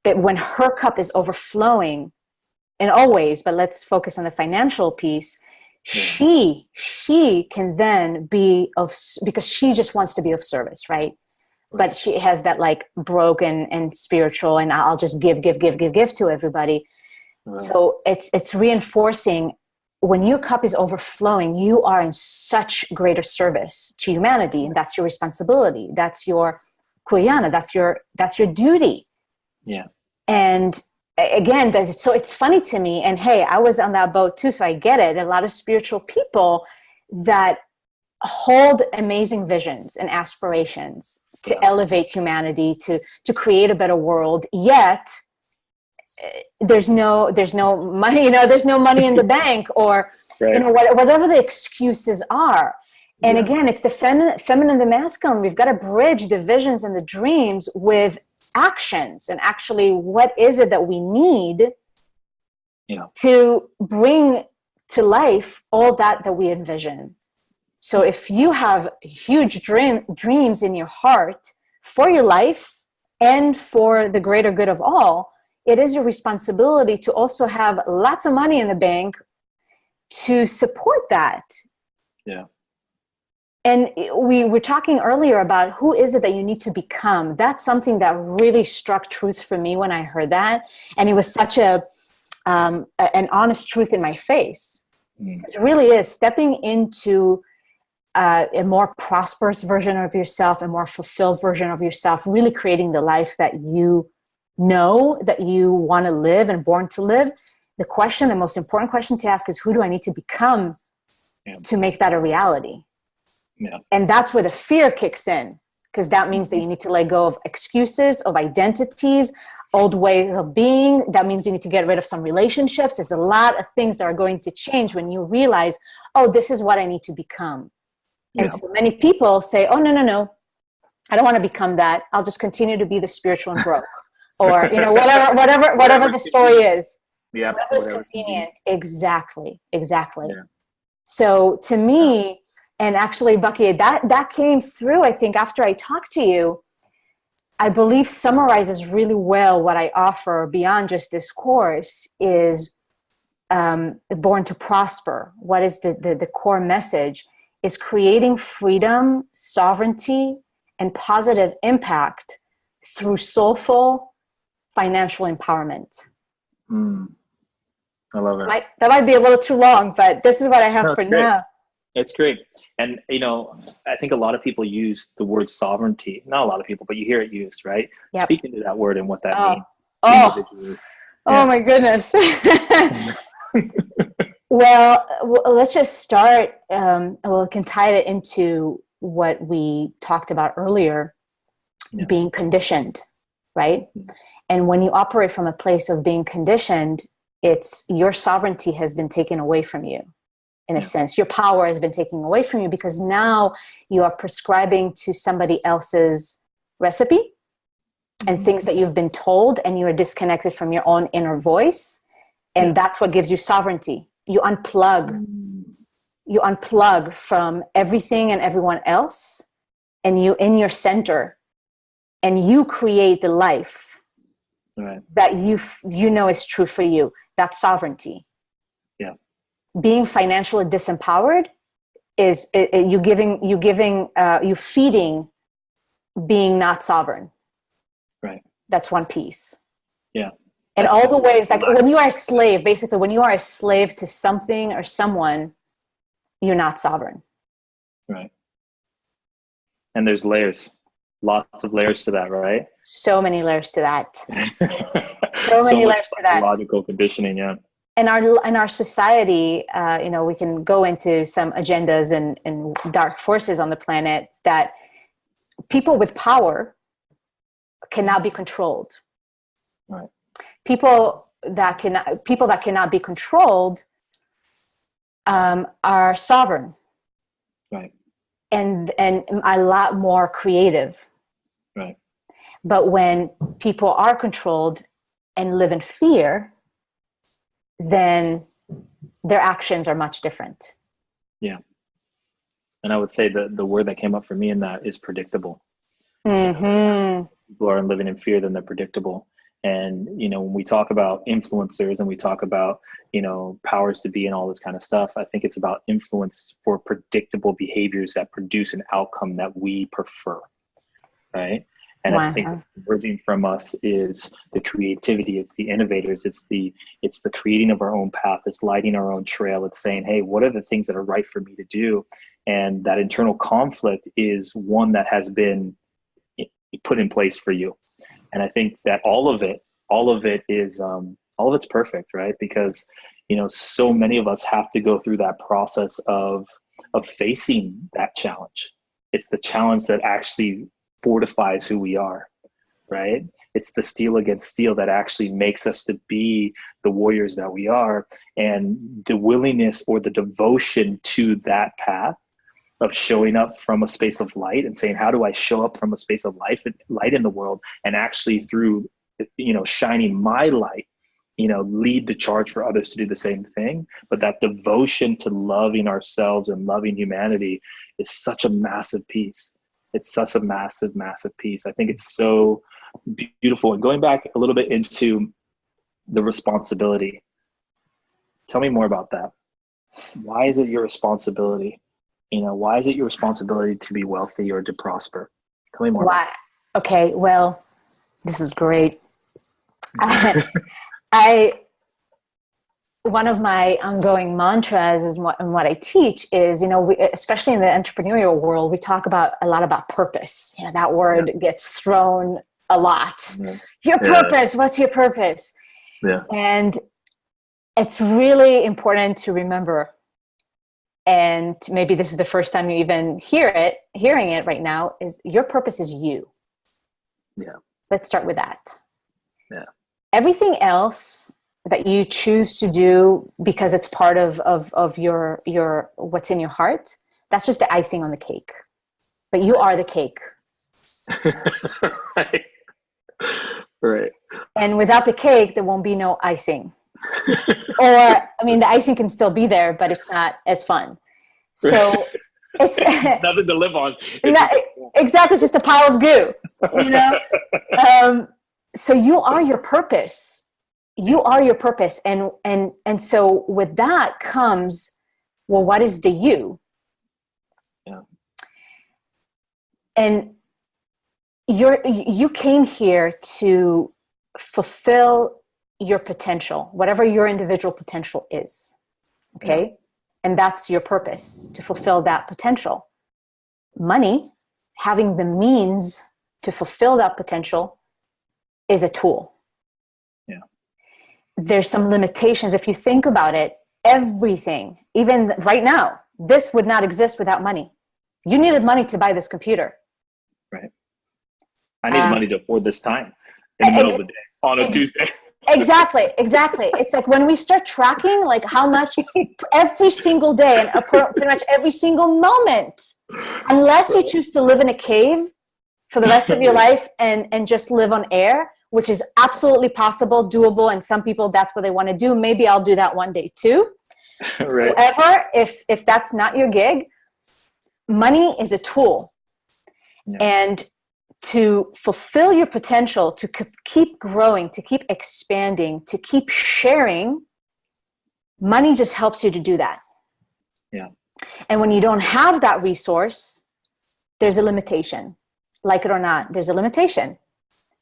when her cup is overflowing, in all ways, but let's focus on the financial piece, she can then be because she just wants to be of service, right? But she has that like broken and spiritual, and I'll just give to everybody. Right. So it's reinforcing, when your cup is overflowing, you are in such greater service to humanity, and that's your responsibility. That's your kuyana. That's your duty. Yeah. And again, so it's funny to me. And hey, I was on that boat too, so I get it. A lot of spiritual people that hold amazing visions and aspirations to elevate humanity, to create a better world. Yet there's no money, there's no money in the bank, or whatever the excuses are. And again, it's the feminine, the masculine. We've got to bridge the visions and the dreams with actions, and actually, what is it that we need to bring to life all that we envision? So if you have huge dreams in your heart for your life and for the greater good of all, it is your responsibility to also have lots of money in the bank to support that. Yeah. And we were talking earlier about who is it that you need to become. That's something that really struck truth for me when I heard that. And it was such an honest truth in my face. It really is stepping into a more prosperous version of yourself, a more fulfilled version of yourself, really creating the life that you know that you want to live and born to live. The most important question to ask is, who do I need to become to make that a reality? Yeah. And that's where the fear kicks in, because that means that you need to let go of excuses, of identities, old ways of being. That means you need to get rid of some relationships. There's a lot of things that are going to change when you realize, oh, this is what I need to become. And so many people say, oh, no, I don't want to become that. I'll just continue to be the spiritual and broke. Or, whatever the story is. Yeah. Whatever's convenient. Exactly. Yeah. So to me, and actually, Bucky, that came through, I think, after I talked to you, I believe summarizes really well what I offer beyond just this course is Born to Prosper. What is the core message is creating freedom, sovereignty, and positive impact through soulful financial empowerment. I love it. That might be a little too long, but this is what I have for now. It's great. And, I think a lot of people use the word sovereignty. Not a lot of people, but you hear it used, right? Yep. Speak into that word and what that means. Oh my goodness. Well, let's just start. We can tie it into what we talked about earlier, being conditioned, right? And when you operate from a place of being conditioned, it's your sovereignty has been taken away from you. In a sense, your power has been taken away from you, because now you are prescribing to somebody else's recipe and things that you've been told, and you are disconnected from your own inner voice. And that's what gives you sovereignty. You unplug from everything and everyone else, and you in your center, and you create the life that you know is true for you. That's sovereignty. Yeah. Being financially disempowered is you feeding being not sovereign. Right. That's one piece. Yeah. And all the ways, like when you are a slave, basically when you are a slave to something or someone, you're not sovereign. Right. And there's layers, lots of layers to that, right? So many layers to that. So many layers to that. Psychological conditioning, yeah. in our society, we can go into some agendas and dark forces on the planet that people with power cannot be controlled. Right. People that cannot be controlled are sovereign. Right. And a lot more creative. Right. But when people are controlled and live in fear, then their actions are much different. Yeah. And I would say the word that came up for me in that is predictable. Mm-hmm. People are living in fear, then they're predictable. And, when we talk about influencers and we talk about, powers to be and all this kind of stuff, I think it's about influence for predictable behaviors that produce an outcome that we prefer. Right. And Wow. I think emerging from us is the creativity. It's the innovators. It's the creating of our own path. It's lighting our own trail. It's saying, hey, what are the things that are right for me to do? And that internal conflict is one that has been put in place for you. And I think that all of it is, all of it's perfect, right? Because, so many of us have to go through that process of facing that challenge. It's the challenge that actually fortifies who we are, right? It's the steel against steel that actually makes us to be the warriors that we are. And the willingness or the devotion to that path of showing up from a space of light and saying, how do I show up from a space of light in the world, and actually through, shining my light, lead the charge for others to do the same thing. But that devotion to loving ourselves and loving humanity is such a massive piece. It's such a massive, massive piece. I think it's so beautiful. And going back a little bit into the responsibility, tell me more about that. Why is it your responsibility? Why is it your responsibility to be wealthy or to prosper? Tell me more. Why? Okay, well, this is great. One of my ongoing mantras is what I teach is, especially in the entrepreneurial world, we talk a lot about purpose. That word gets thrown a lot. Yeah. Your purpose, what's your purpose? Yeah. And it's really important to remember, and maybe this is the first time you even hearing it right now, is your purpose is you. Yeah. Let's start with that. Yeah. Everything else that you choose to do because it's part of your what's in your heart, that's just the icing on the cake. But you are the cake. Right. And without the cake, there won't be no icing. Or, the icing can still be there, but it's not as fun. So it's nothing to live on. Exactly. It's just a pile of goo, so you are your purpose. You are your purpose. And so with that comes, well, what is the you? Yeah. And you came here to fulfill your potential, whatever your individual potential is. Okay. Yeah. And that's your purpose, to fulfill that potential. Money, having the means to fulfill that potential, is a tool. Yeah. There's some limitations. If you think about it, everything, even right now, this would not exist without money. You needed money to buy this computer. Right. I need money to afford this time in the middle of the day on a Tuesday. Exactly. It's like when we start tracking like how much every single day and pretty much every single moment, unless you choose to live in a cave for the rest of your life and just live on air, which is absolutely possible, doable, and some people, that's what they want to do. Maybe I'll do that one day too. Right. However, if that's not your gig, money is a tool. Yeah. And to fulfill your potential, to keep growing, to keep expanding, to keep sharing, money just helps you to do that. Yeah. And when you don't have that resource, there's a limitation. Like it or not, there's a limitation.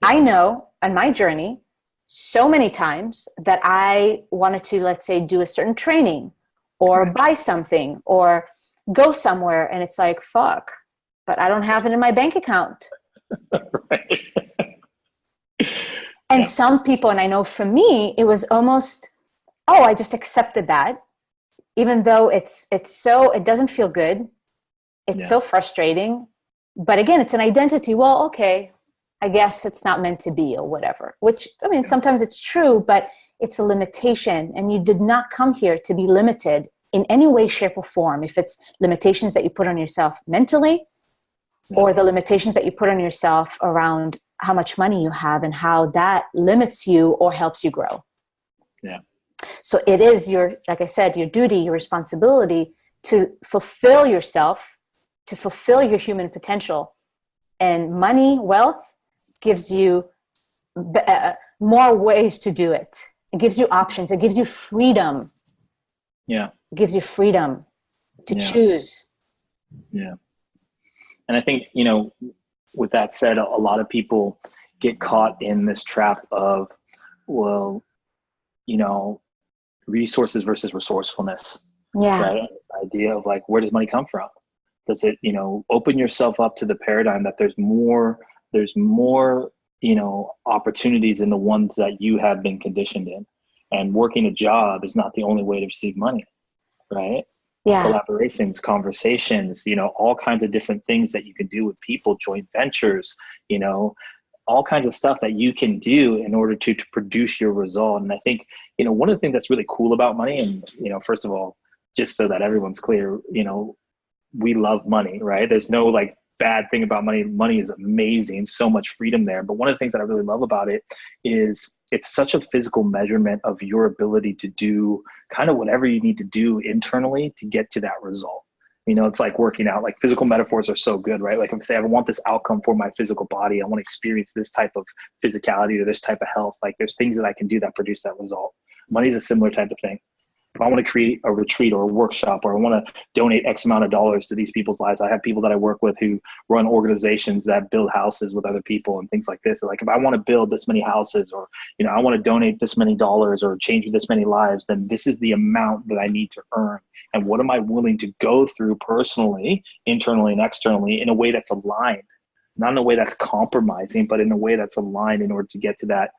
I know on my journey so many times that I wanted to, let's say, do a certain training or buy something or go somewhere, and it's like, fuck, but I don't have it in my bank account. Right. And some people, and I know for me, it was almost oh, I just accepted that, even though it doesn't feel good. It's so frustrating. But again, it's an identity. Well, okay, I guess it's not meant to be or whatever, which, I mean, sometimes it's true, but it's a limitation. And you did not come here to be limited in any way, shape, or form. If it's limitations that you put on yourself mentally, or the limitations that you put on yourself around how much money you have and how that limits you or helps you grow. Yeah. So it is like I said, your duty, your responsibility to fulfill yourself, to fulfill your human potential. And money, wealth gives you more ways to do it. It gives you options. It gives you freedom. Yeah. It gives you freedom to choose. Yeah. And I think, with that said, a lot of people get caught in this trap of, well, resources versus resourcefulness. Yeah. Right? The idea of like, where does money come from? Does it, open yourself up to the paradigm that there's more, opportunities in the ones that you have been conditioned in, and working a job is not the only way to receive money, right? Yeah. Collaborations, conversations, all kinds of different things that you can do with people, joint ventures, all kinds of stuff that you can do in order to produce your result. And I think, one of the things that's really cool about money, and, first of all, just so that everyone's clear, we love money, right? There's no like bad thing about money. Money is amazing, so much freedom there. But one of the things that I really love about it is it's such a physical measurement of your ability to do kind of whatever you need to do internally to get to that result. It's like working out. Like, physical metaphors are so good, right? Like, if I say I want this outcome for my physical body, I want to experience this type of physicality or this type of health. Like, there's things that I can do that produce that result. Money is a similar type of thing. If I want to create a retreat or a workshop, or I want to donate X amount of dollars to these people's lives, I have people that I work with who run organizations that build houses with other people and things like this. Like, if I want to build this many houses, or, I want to donate this many dollars or change this many lives, then this is the amount that I need to earn. And what am I willing to go through personally, internally and externally, in a way that's aligned, not in a way that's compromising, but in a way that's aligned in order to get to that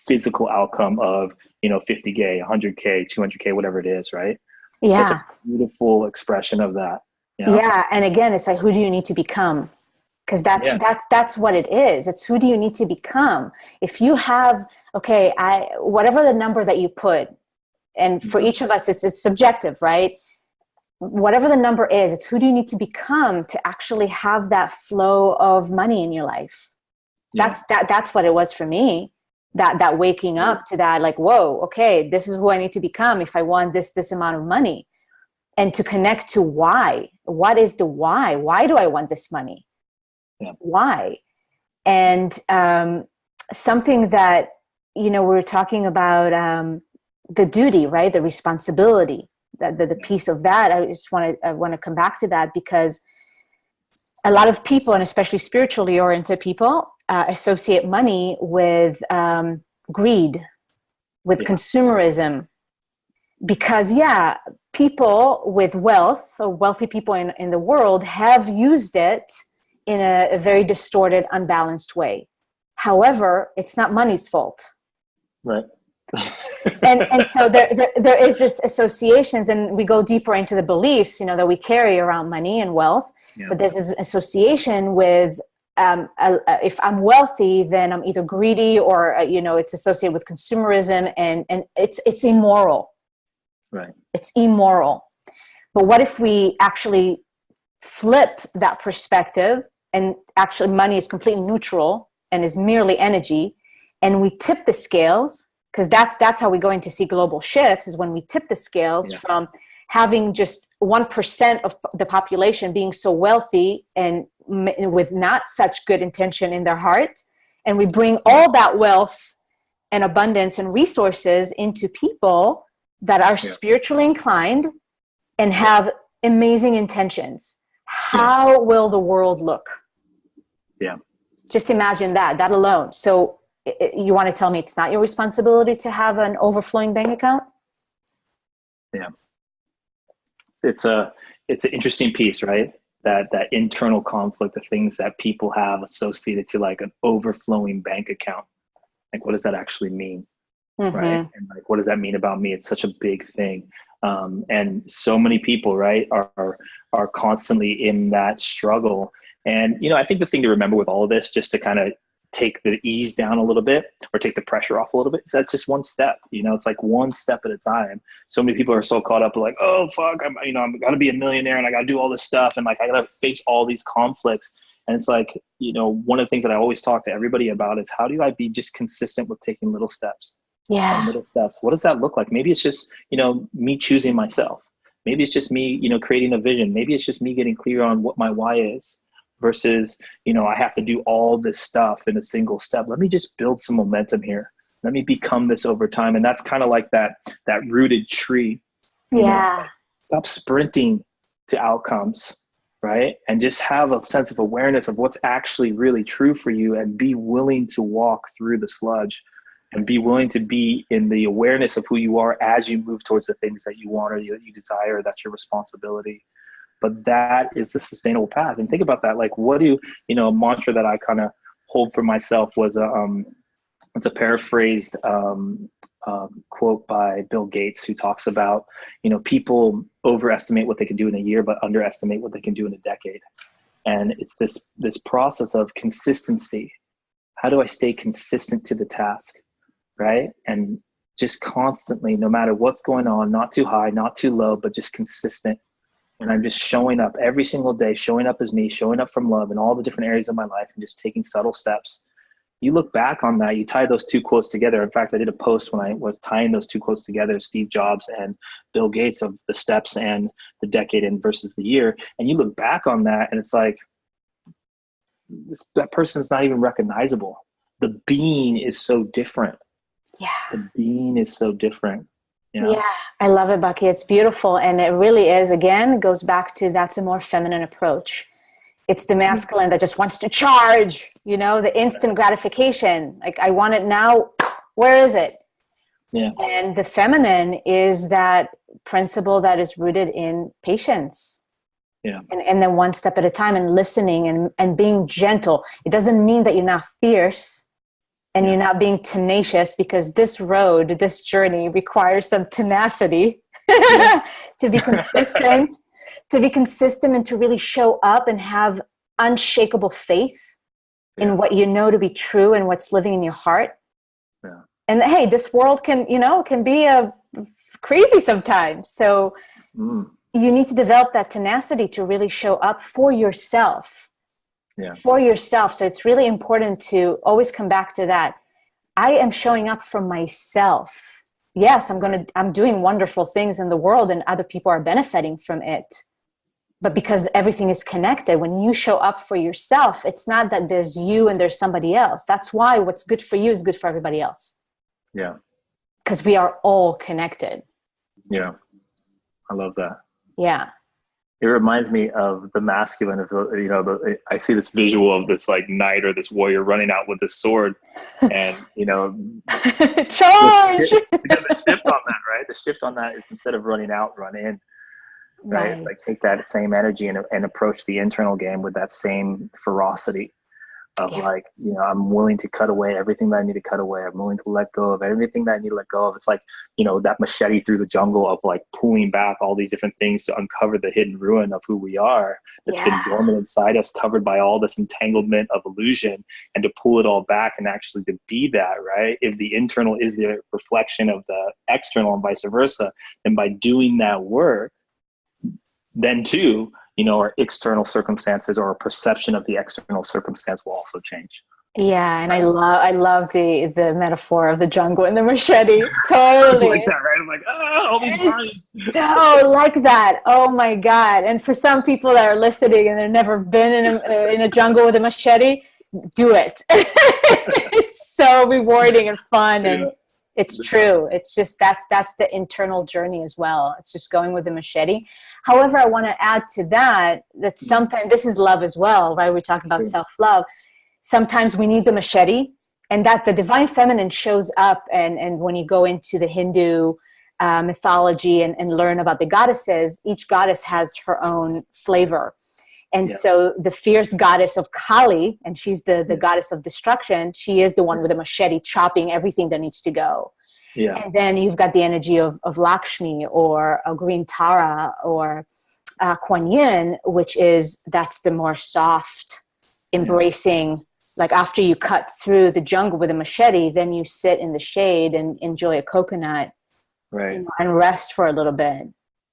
physical outcome of, 50K, 100K, 200K, whatever it is, right? Yeah. Such a beautiful expression of that. Yeah. And again, it's like, who do you need to become? Because that's what it is. It's who do you need to become? If you have, whatever the number that you put, and for each of us, it's subjective, right? Whatever the number is, it's who do you need to become to actually have that flow of money in your life? Yeah. That's what it was for me. That waking up to that, like, whoa, okay, this is who I need to become if I want this amount of money. And to connect to why. What is the why? Why do I want this money? Yeah. Why? And something that, we were talking about the duty, right? The responsibility, the piece of that. I want to come back to that, because a lot of people, and especially spiritually oriented people, associate money with greed, with consumerism, because people with wealth, or wealthy people in the world, have used it in a very distorted, unbalanced way. However, it's not money's fault. Right. and so there is this associations, and we go deeper into the beliefs, that we carry around money and wealth. Yeah. But there's this association with, if I'm wealthy, then I'm either greedy, or, it's associated with consumerism, and it's immoral. Right. It's immoral. But what if we actually flip that perspective, and actually money is completely neutral and is merely energy, and we tip the scales? Because that's how we're going to see global shifts, is when we tip the scales from having just 1% of the population being so wealthy and with not such good intention in their heart, and we bring all that wealth and abundance and resources into people that are spiritually inclined and have amazing intentions. How will the world look? Yeah. Just imagine that alone. So you want to tell me it's not your responsibility to have an overflowing bank account? Yeah. It's an interesting piece, right? That internal conflict, the things that people have associated to like an overflowing bank account. Like, what does that actually mean? right? And like, what does that mean about me? It's such a big thing. And so many people, right, are constantly in that struggle. And, you know, I think the thing to remember with all of this, just to kind of take the ease down a little bit or take the pressure off a little bit, is that's just one step. You know, it's like one step at a time. So many people are so caught up like, oh, fuck, I'm gonna be a millionaire and I gotta do all this stuff. And like, I gotta face all these conflicts. And it's like, you know, one of the things that I always talk to everybody about is how do I be just consistent with taking little steps? Yeah. Little steps. What does that look like? Maybe it's just, you know, me choosing myself. Maybe it's just me, you know, creating a vision. Maybe it's just me getting clear on what my why is versus, you know, I have to do all this stuff in a single step. Let me just build some momentum here. Let me become this over time. And that's kind of like that rooted tree. Yeah. Know? Stop sprinting to outcomes, right? And just have a sense of awareness of what's actually really true for you and be willing to walk through the sludge. And be willing to be in the awareness of who you are as you move towards the things that you want or you desire. That's your responsibility. But that is the sustainable path. And think about that. Like, what do you know? A mantra that I kind of hold for myself was it's a paraphrased quote by Bill Gates, who talks about, you know, people overestimate what they can do in a year, but underestimate what they can do in a decade. And it's this process of consistency. How do I stay consistent to the task? Right? And just constantly, no matter what's going on, not too high, not too low, but just consistent. And I'm just showing up every single day, showing up as me, showing up from love in all the different areas of my life and just taking subtle steps. You look back on that, you tie those two quotes together. In fact, I did a post when I was tying those two quotes together, Steve Jobs and Bill Gates, of the steps and the decade and versus the year. And you look back on that and it's like, that person's not even recognizable. The being is so different. Yeah. The being is so different. You know? Yeah, I love it, Bucky. It's beautiful. And it really is, again, goes back to that's a more feminine approach. It's the masculine that just wants to charge, you know, the instant gratification. Like, I want it now. Where is it? Yeah. And the feminine is that principle that is rooted in patience. Yeah. And then one step at a time, and listening and being gentle. It doesn't mean that you're not fierce. And you're not being tenacious, because this road, this journey requires some tenacity to be consistent, and to really show up and have unshakable faith in what you know to be true and what's living in your heart. Yeah. And hey, this world can be crazy sometimes. So you need to develop that tenacity to really show up for yourself. Yeah. For yourself. So it's really important to always come back to that. I am showing up for myself. Yes, I'm doing wonderful things in the world and other people are benefiting from it. But because everything is connected, when you show up for yourself, it's not that there's you and there's somebody else. That's why what's good for you is good for everybody else. Yeah. Because we are all connected. Yeah. I love that. Yeah. It reminds me of the masculine of, you know, I see this visual of this like knight or this warrior running out with this sword and, you know, charge! The shift on that, right? The shift on that is, instead of running out, run in, right? It's like, take that same energy and approach the internal game with that same ferocity of like, you know, I'm willing to cut away everything that I need to cut away. I'm willing to let go of everything that I need to let go of. It's like, you know, that machete through the jungle of like pulling back all these different things to uncover the hidden ruin of who we are that's been dormant inside us, covered by all this entanglement of illusion, and to pull it all back and actually to be that, right? If the internal is the reflection of the external and vice versa, then by doing that work, then too, you know, our external circumstances or our perception of the external circumstance will also change. Yeah, and I love the metaphor of the jungle and the machete. Totally. It's like that, right? I'm like, all these bodies. So like that. Oh my God! And for some people that are listening and they've never been in a jungle with a machete, do it. It's so rewarding and fun, and it's true. It's just that's the internal journey as well. It's just going with the machete. However, I want to add to that sometimes this is love as well, right? We talk about self-love. Sometimes we need the machete, and that the divine feminine shows up. And when you go into the Hindu mythology and learn about the goddesses, each goddess has her own flavor. And so the fierce goddess of Kali, and she's the goddess of destruction, she is the one with a machete chopping everything that needs to go. Yeah. And then you've got the energy of Lakshmi or a green Tara or Kuan Yin, which is, that's the more soft, embracing, like after you cut through the jungle with a machete, then you sit in the shade and enjoy a coconut, Right. and rest for a little bit.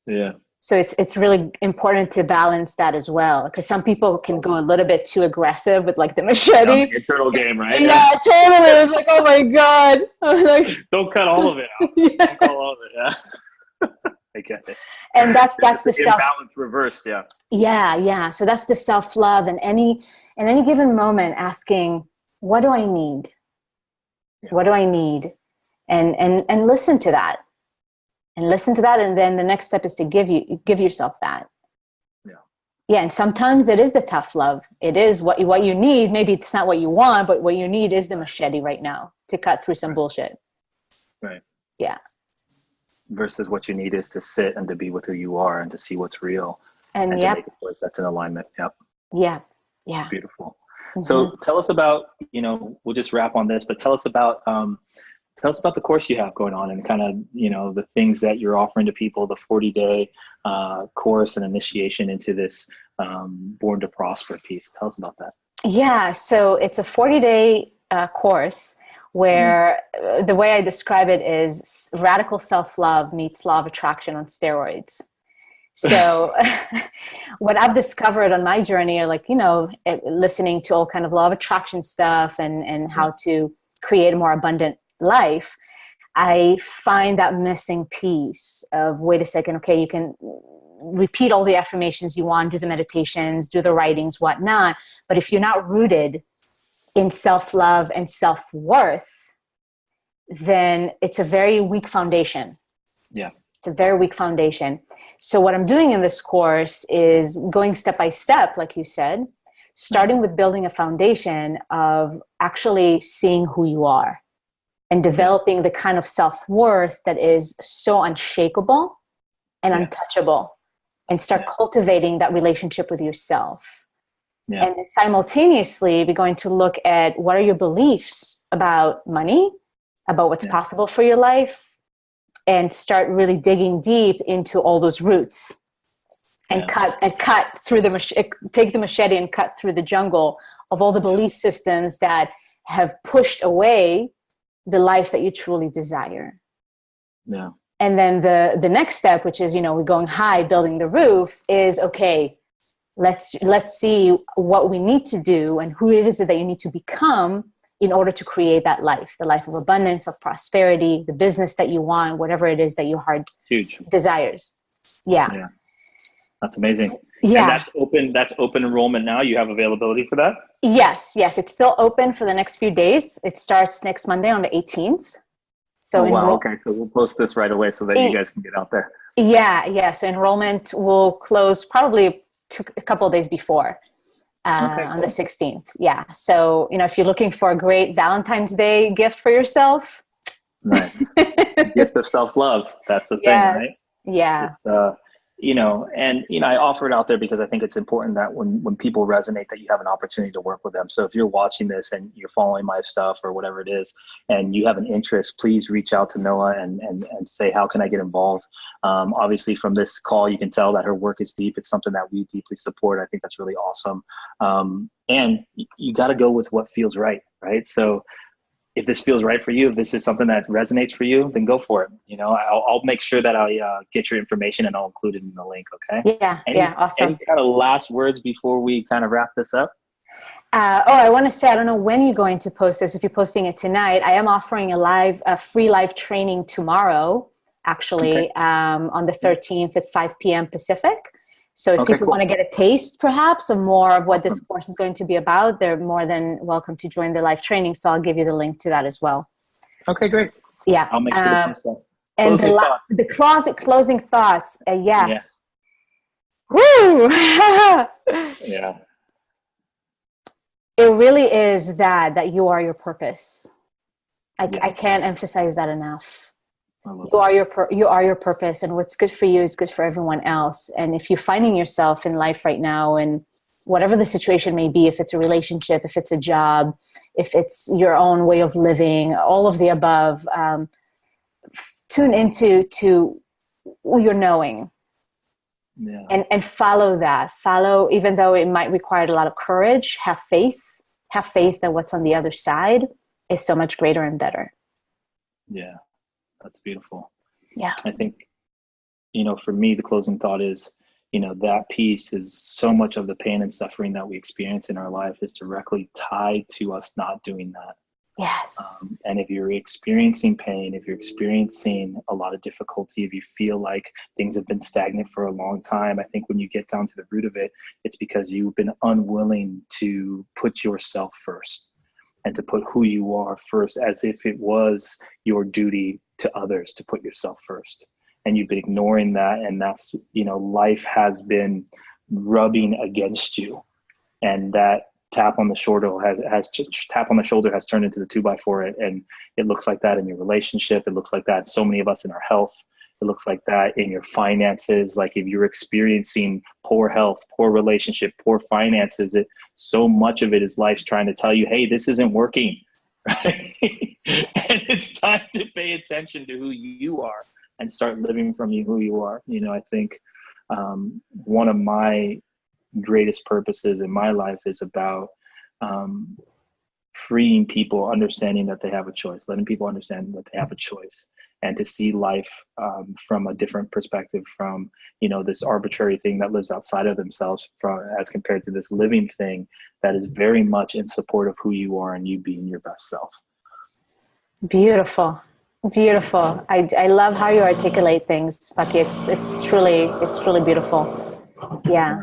Yeah. So it's really important to balance that as well, because some people can go a little bit too aggressive with like the machete. The turtle game, right? Yeah, totally. It was like, oh my God. I was like, don't cut all of it out. Yes. Don't cut all of it. Yeah. I get it. And that's the imbalance reversed. Yeah. Yeah. So that's the self-love, and in any given moment asking, what do I need? Yeah. What do I need? And listen to that. And listen to that. And then the next step is to give yourself that. Yeah. Yeah. And sometimes it is the tough love. It is what you need. Maybe it's not what you want, but what you need is the machete right now to cut through some bullshit. Right. Yeah. Versus what you need is to sit and to be with who you are and to see what's real. And to make a choice that's in alignment. Yep. Yeah. It's beautiful. Mm-hmm. So tell us about, we'll just wrap on this, but tell us about the course you have going on and kind of, the things that you're offering to people, the 40-day course and initiation into this Born to Prosper piece. Tell us about that. Yeah. So it's a 40-day course where the way I describe it is radical self-love meets law of attraction on steroids. So what I've discovered on my journey are like, listening to all kind of law of attraction stuff and how to create a more abundant life, I find that missing piece of, wait a second, okay, you can repeat all the affirmations you want, do the meditations, do the writings, whatnot. But if you're not rooted in self-love and self-worth, then it's a very weak foundation. Yeah. It's a very weak foundation. So what I'm doing in this course is going step by step, like you said, starting with building a foundation of actually seeing who you are and developing the kind of self-worth that is so unshakable and untouchable, and start cultivating that relationship with yourself. Yeah. And simultaneously, we're going to look at what are your beliefs about money, about what's possible for your life, and start really digging deep into all those roots and cut through take the machete and cut through the jungle of all the belief systems that have pushed away the life that you truly desire. Yeah. And then the next step, which is, we're going high, building the roof, is okay, let's see what we need to do and who it is that you need to become in order to create that life, the life of abundance, of prosperity, the business that you want, whatever it is that your heart desires. Yeah. That's amazing. Yeah. And that's open enrollment now. You have availability for that? Yes. It's still open for the next few days. It starts next Monday on the 18th. So okay. So we'll post this right away so that you guys can get out there. Yeah. So enrollment will close probably a couple of days before. On the 16th. Yeah. So, if you're looking for a great Valentine's Day gift for yourself. Nice. Gift of self-love. That's the thing, right? Yeah. It's, I offer it out there because I think it's important that when people resonate, that you have an opportunity to work with them. So if you're watching this and you're following my stuff or whatever it is, and you have an interest, please reach out to Noa and say, how can I get involved? Obviously from this call, you can tell that her work is deep. It's something that we deeply support. I think that's really awesome. And you got to go with what feels right? So if this feels right for you, if this is something that resonates for you, then go for it. I'll make sure that I get your information and I'll include it in the link. Okay. Yeah. Awesome. Any kind of last words before we kind of wrap this up? I want to say, I don't know when you're going to post this. If you're posting it tonight, I am offering a free live training tomorrow, actually, on the 13th at 5 p.m. Pacific. So if people want to get a taste, perhaps, of more of what this course is going to be about, they're more than welcome to join the live training. So I'll give you the link to that as well. Okay, great. Yeah. I'll make sure to post that. And closing thoughts. Yes. Yeah. Woo! Yeah. It really is that you are your purpose. I can't emphasize that enough. You are your purpose, and what's good for you is good for everyone else. And if you're finding yourself in life right now, and whatever the situation may be, if it's a relationship, if it's a job, if it's your own way of living, all of the above, tune into your knowing. Yeah. And follow that. Follow, even though it might require a lot of courage, have faith. Have faith that what's on the other side is so much greater and better. Yeah, that's beautiful. Yeah. I think, for me, the closing thought is, that piece is so much of the pain and suffering that we experience in our life is directly tied to us not doing that. Yes. And if you're experiencing pain, if you're experiencing a lot of difficulty, if you feel like things have been stagnant for a long time, I think when you get down to the root of it, it's because you've been unwilling to put yourself first and to put who you are first, as if it was your duty to others to put yourself first. And you've been ignoring that. And that's, life has been rubbing against you. And that tap on the shoulder has turned into the 2x4, and it looks like that in your relationship. It looks like that in so many of us in our health. It looks like that in your finances. Like if you're experiencing poor health, poor relationship, poor finances, so much of it is life trying to tell you, hey, this isn't working. Right? And it's time to pay attention to who you are and start living from who you are. I think one of my greatest purposes in my life is about freeing people, understanding that they have a choice, letting people understand that they have a choice, and to see life from a different perspective, from this arbitrary thing that lives outside of themselves, as compared to this living thing that is very much in support of who you are and you being your best self. Beautiful. I love how you articulate things, Bucky. It's truly beautiful. Yeah.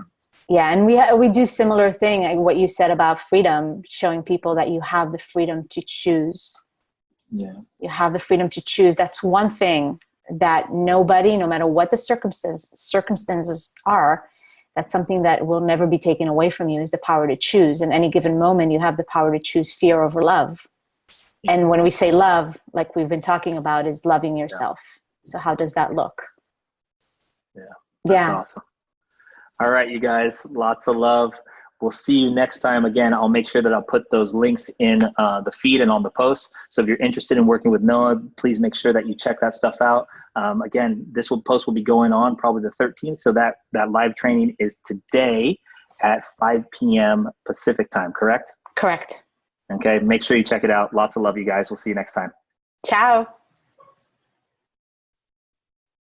And we do similar thing, like what you said about freedom, showing people that you have the freedom to choose. Yeah. You have the freedom to choose. That's one thing that nobody, no matter what the circumstances are, that's something that will never be taken away from you, is the power to choose. In any given moment, you have the power to choose fear over love. Yeah. And when we say love, like we've been talking about, is loving yourself. Yeah. So how does that look? Yeah. That's awesome. All right, you guys, lots of love. We'll see you next time. Again, I'll make sure that I'll put those links in the feed and on the post. So if you're interested in working with Noa, please make sure that you check that stuff out. Again, post will be going on probably the 13th. So that live training is today at 5 p.m. Pacific time, correct? Correct. Okay, make sure you check it out. Lots of love, you guys. We'll see you next time. Ciao.